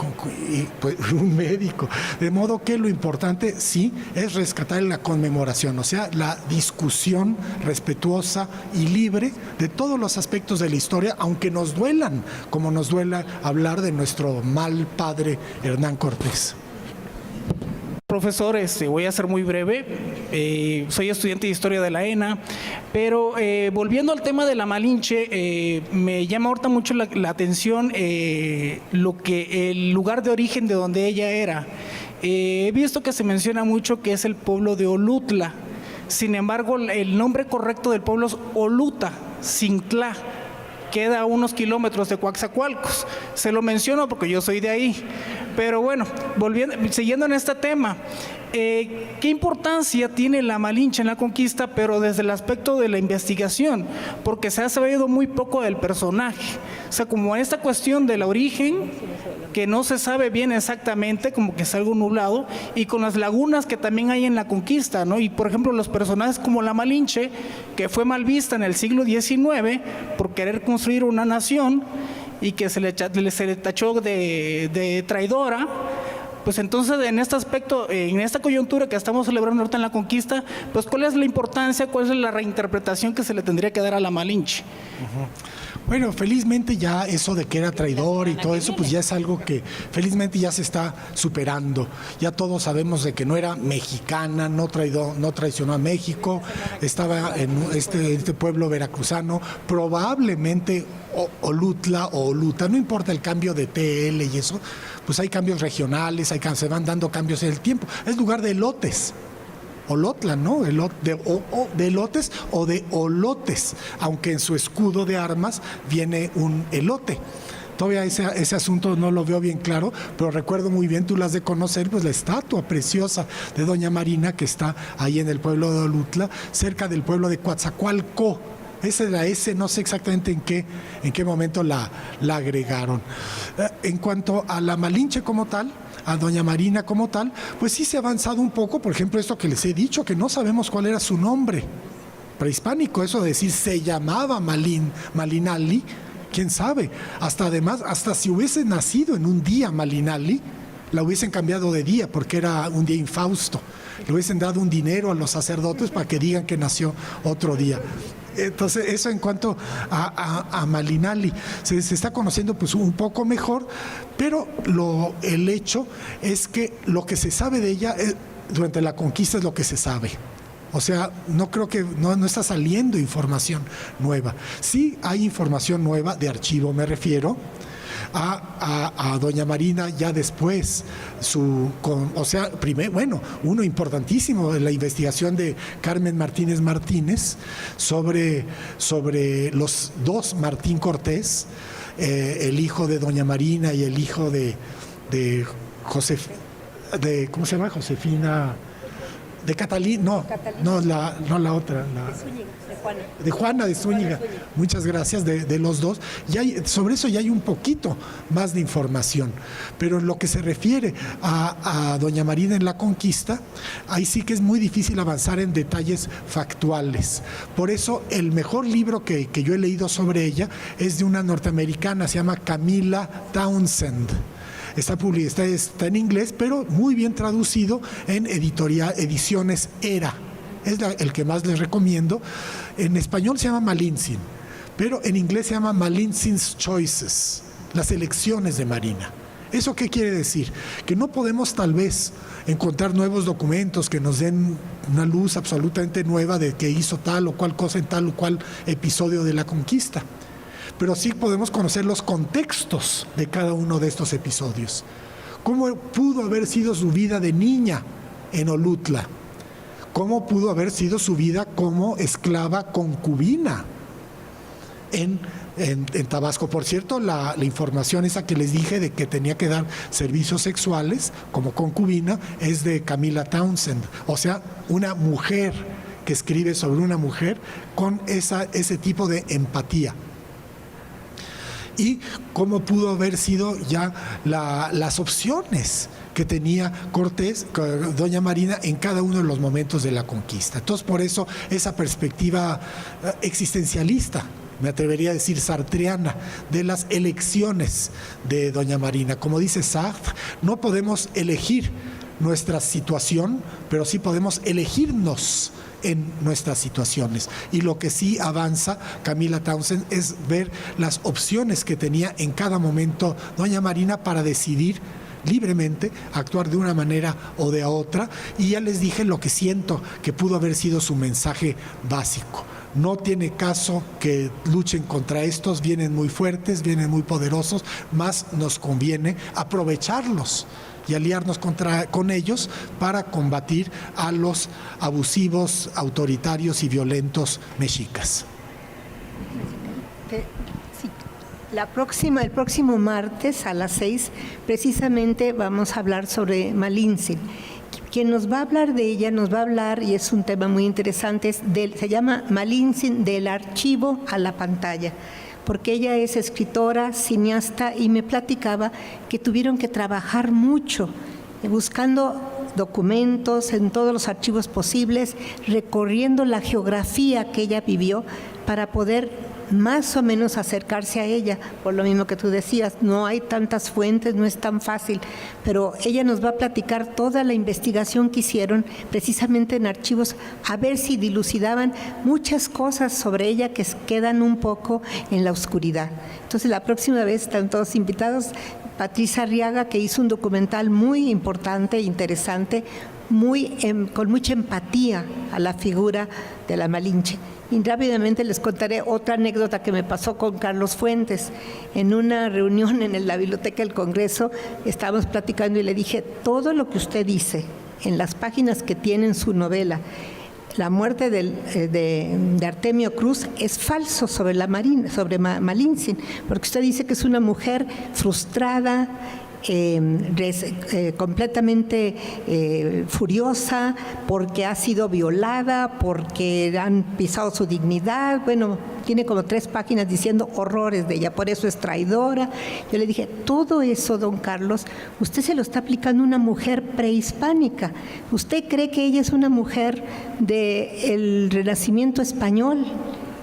pues, un médico. De modo que lo importante sí es rescatar la conmemoración, o sea, la discusión respetuosa y libre de todos los aspectos de la historia, aunque nos duelan, como nos duela hablar de nuestro mal padre Hernán Cortés. Profesor, voy a ser muy breve. Soy estudiante de Historia de la ENA, pero volviendo al tema de la Malinche, me llama ahorita mucho la atención el lugar de origen de donde ella era. He visto que se menciona mucho que es el pueblo de Olutla. Sin embargo, el nombre correcto del pueblo es Oluta, Cinclá. Queda a unos kilómetros de Coatzacoalcos. Se lo menciono porque yo soy de ahí. Pero bueno, siguiendo en este tema, ¿qué importancia tiene la Malinche en la conquista, pero desde el aspecto de la investigación? Porque se ha sabido muy poco del personaje. O sea, como esta cuestión del origen, que no se sabe bien exactamente, como que es algo nublado, y con las lagunas que también hay en la conquista, ¿no? Y por ejemplo, los personajes como la Malinche, que fue mal vista en el siglo XIX por querer construir una nación y que se le tachó de traidora. Pues entonces, en este aspecto, en esta coyuntura que estamos celebrando ahorita en la conquista, pues ¿cuál es la importancia, cuál es la reinterpretación que se le tendría que dar a la Malinche? Bueno, felizmente ya eso de que era traidor y todo eso, pues ya es algo que felizmente ya se está superando. Ya todos sabemos de que no era mexicana, no traicionó a México, estaba en este pueblo veracruzano, probablemente Olutla o Oluta, no importa el cambio de TL y eso, pues hay cambios regionales, se van dando cambios en el tiempo. Es lugar de elotes. Olotla, ¿no? De elotes o de olotes, aunque en su escudo de armas viene un elote. Todavía ese asunto no lo veo bien claro, pero recuerdo muy bien, tú las de conocer, pues la estatua preciosa de Doña Marina que está ahí en el pueblo de Olutla, cerca del pueblo de Coatzacoalco. Esa es la S, no sé exactamente en qué momento la agregaron. En cuanto a la Malinche como tal, a Doña Marina como tal, pues sí se ha avanzado un poco. Por ejemplo, esto que les he dicho, que no sabemos cuál era su nombre prehispánico, eso de decir se llamaba Malinali, quién sabe. Hasta si hubiese nacido en un día Malinali, la hubiesen cambiado de día porque era un día infausto. Le hubiesen dado un dinero a los sacerdotes para que digan que nació otro día. Entonces, eso en cuanto a Malinali. Se está conociendo pues un poco mejor, pero el hecho es que lo que se sabe de ella durante la conquista es lo que se sabe. O sea, no creo que no está saliendo información nueva. Sí hay información nueva de archivo, me refiero a Doña Marina ya después, uno importantísimo, la investigación de Carmen Martínez Martínez sobre los dos Martín Cortés, el hijo de Doña Marina y el hijo de ¿cómo se llama? Josefina, de Catalina, la otra, de Juana de Zúñiga. Muchas gracias, de los dos. Sobre eso ya hay un poquito más de información, pero en lo que se refiere a Doña Marina en la conquista, ahí sí que es muy difícil avanzar en detalles factuales. Por eso el mejor libro que yo he leído sobre ella es de una norteamericana, se llama Camila Townsend. Está en inglés, pero muy bien traducido en Ediciones Era. Es el que más les recomiendo. En español se llama Malintzin, pero en inglés se llama Malintzин's Choices, las elecciones de Marina. ¿Eso qué quiere decir? Que no podemos tal vez encontrar nuevos documentos que nos den una luz absolutamente nueva de que hizo tal o cual cosa en tal o cual episodio de la conquista, pero sí podemos conocer los contextos de cada uno de estos episodios. ¿Cómo pudo haber sido su vida de niña en Olutla? ¿Cómo pudo haber sido su vida como esclava concubina en Tabasco? Por cierto, la información esa que les dije de que tenía que dar servicios sexuales como concubina es de Camila Townsend, o sea, una mujer que escribe sobre una mujer con ese tipo de empatía. Y cómo pudo haber sido ya las opciones que tenía Doña Marina en cada uno de los momentos de la conquista. Entonces, por eso esa perspectiva existencialista, me atrevería a decir sartreana, de las elecciones de Doña Marina. Como dice Sartre, no podemos elegir nuestra situación, pero sí podemos elegirnos en nuestras situaciones. Y lo que sí avanza Camila Townsend es ver las opciones que tenía en cada momento Doña Marina para decidir libremente actuar de una manera o de otra. Y ya les dije lo que siento que pudo haber sido su mensaje básico. No tiene caso que luchen contra estos, vienen muy fuertes, vienen muy poderosos, más nos conviene aprovecharlos y aliarnos con ellos para combatir a los abusivos, autoritarios y violentos mexicas. El próximo martes a las 6, precisamente vamos a hablar sobre Malintzin. Quien nos va a hablar de ella, nos va a hablar, y es un tema muy interesante, se llama Malintzin, del archivo a la pantalla, porque ella es escritora, cineasta, y me platicaba que tuvieron que trabajar mucho buscando documentos en todos los archivos posibles, recorriendo la geografía que ella vivió para poder más o menos acercarse a ella, por lo mismo que tú decías, no hay tantas fuentes, no es tan fácil, pero ella nos va a platicar toda la investigación que hicieron precisamente en archivos, a ver si dilucidaban muchas cosas sobre ella que quedan un poco en la oscuridad. Entonces la próxima vez están todos invitados. Patricia Arriaga, que hizo un documental muy importante e interesante, con mucha empatía a la figura de la Malinche. Y rápidamente les contaré otra anécdota que me pasó con Carlos Fuentes. En una reunión en la Biblioteca del Congreso estábamos platicando y le dije, todo lo que usted dice en las páginas que tiene en su novela, la muerte de Artemio Cruz, es falso sobre Malintzin, porque usted dice que es una mujer frustrada, completamente furiosa porque ha sido violada, porque han pisado su dignidad. Bueno, tiene como 3 páginas diciendo horrores de ella, por eso es traidora. Yo le dije, todo eso, don Carlos, usted se lo está aplicando a una mujer prehispánica. ¿Usted cree que ella es una mujer del Renacimiento español?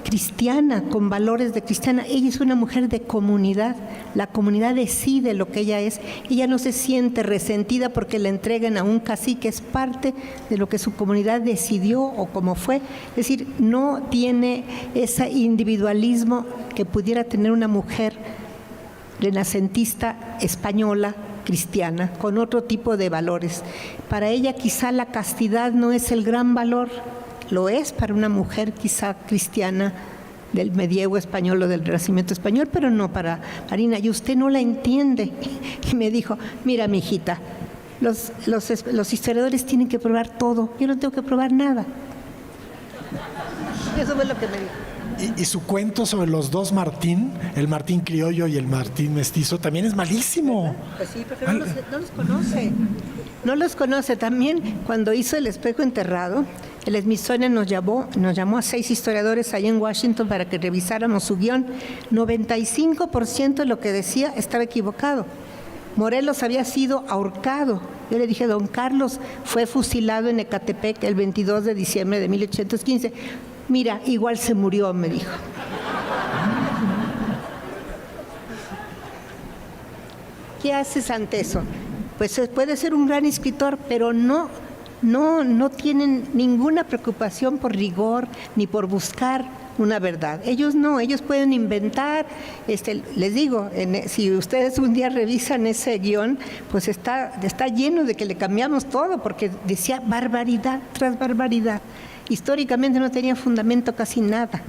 Cristiana, con valores de cristiana. Ella es una mujer de comunidad. La comunidad decide lo que ella es. Ella no se siente resentida porque le entreguen a un cacique, es parte de lo que su comunidad decidió o como fue. Es decir, no tiene ese individualismo que pudiera tener una mujer renacentista española, cristiana, con otro tipo de valores. Para ella quizá la castidad no es el gran valor. Lo es para una mujer quizá cristiana del medievo español o del Renacimiento español, pero no para Marina. Y usted no la entiende. Y me dijo, mira, mijita, los historiadores tienen que probar todo. Yo no tengo que probar nada. Eso fue lo que me dijo. Y su cuento sobre los dos Martín, el Martín criollo y el Martín mestizo, también es malísimo. Pues sí, porque no los conoce. No los conoce. También cuando hizo El espejo enterrado, el Smithsonian nos llamó a 6 historiadores allá en Washington para que revisáramos su guión. 95% de lo que decía estaba equivocado. Morelos había sido ahorcado. Yo le dije, don Carlos fue fusilado en Ecatepec el 22 de diciembre de 1815. Mira, igual se murió, me dijo. ¿Qué haces ante eso? Pues puede ser un gran escritor, pero no tienen ninguna preocupación por rigor ni por buscar una verdad. Ellos no, ellos pueden inventar. Les digo, si ustedes un día revisan ese guión, pues está lleno de que le cambiamos todo, porque decía barbaridad tras barbaridad. Históricamente no tenía fundamento casi nada.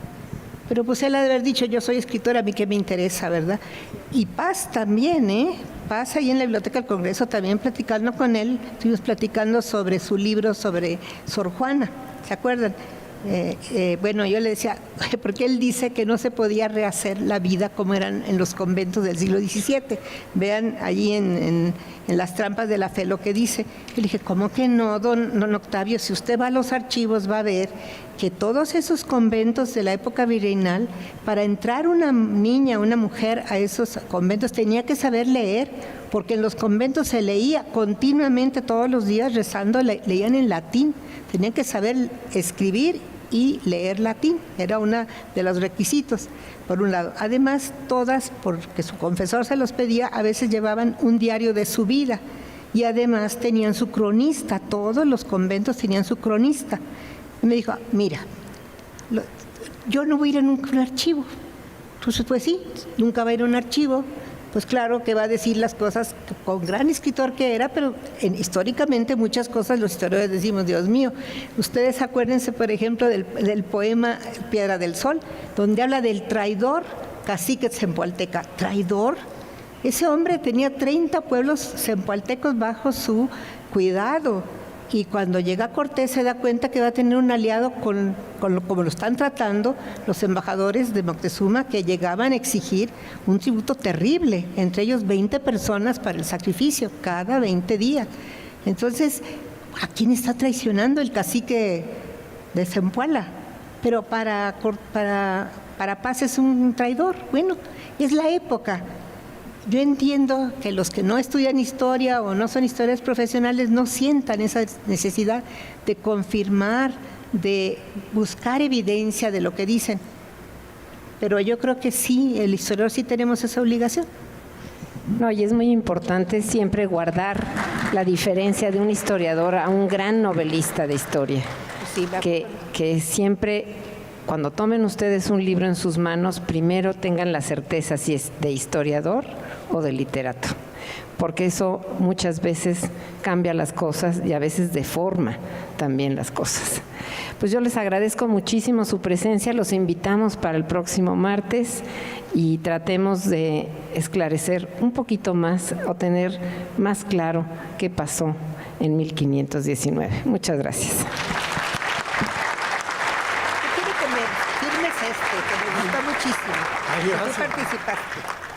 Pero pues él ha de haber dicho, yo soy escritora, a mí qué me interesa, ¿verdad? Y Paz también, Paz ahí en la Biblioteca del Congreso también platicando con él, estuvimos platicando sobre su libro sobre Sor Juana, ¿se acuerdan? Bueno, yo le decía, porque él dice que no se podía rehacer la vida como eran en los conventos del siglo XVII. Vean allí en las trampas de la fe lo que dice. Yo le dije, ¿cómo que no, don Octavio? Si usted va a los archivos va a ver que todos esos conventos de la época virreinal, para entrar una niña, una mujer a esos conventos tenía que saber leer, porque en los conventos se leía continuamente todos los días rezando, leían en latín. Tenían que saber escribir y leer latín, era uno de los requisitos, por un lado. Además, todas, porque su confesor se los pedía, a veces llevaban un diario de su vida y además tenían su cronista, todos los conventos tenían su cronista. Y me dijo, mira, yo no voy a ir nunca a un archivo. Entonces, pues sí, nunca va a ir a un archivo. Pues claro que va a decir las cosas con gran escritor que era, pero históricamente muchas cosas los historiadores decimos, Dios mío. Ustedes acuérdense, por ejemplo, del poema Piedra del Sol, donde habla del traidor cacique zempoalteca. ¿Traidor? Ese hombre tenía 30 pueblos zempoaltecos bajo su cuidado. Y cuando llega Cortés se da cuenta que va a tener un aliado como lo están tratando los embajadores de Moctezuma, que llegaban a exigir un tributo terrible, entre ellos 20 personas para el sacrificio, cada 20 días. Entonces, ¿a quién está traicionando el cacique de Zempoala? Pero para Paz es un traidor. Bueno, es la época. Yo entiendo que los que no estudian historia o no son historiadores profesionales no sientan esa necesidad de confirmar, de buscar evidencia de lo que dicen. Pero yo creo que sí, el historiador sí tenemos esa obligación. No, y es muy importante siempre guardar la diferencia de un historiador a un gran novelista de historia. Sí, que siempre, cuando tomen ustedes un libro en sus manos, primero tengan la certeza si es de historiador o de literato, porque eso muchas veces cambia las cosas y a veces deforma también las cosas. Pues yo les agradezco muchísimo su presencia, los invitamos para el próximo martes y tratemos de esclarecer un poquito más o tener más claro qué pasó en 1519. Muchas gracias. Quiero que me firmes que me gustó muchísimo. Adiós. Tú participaste.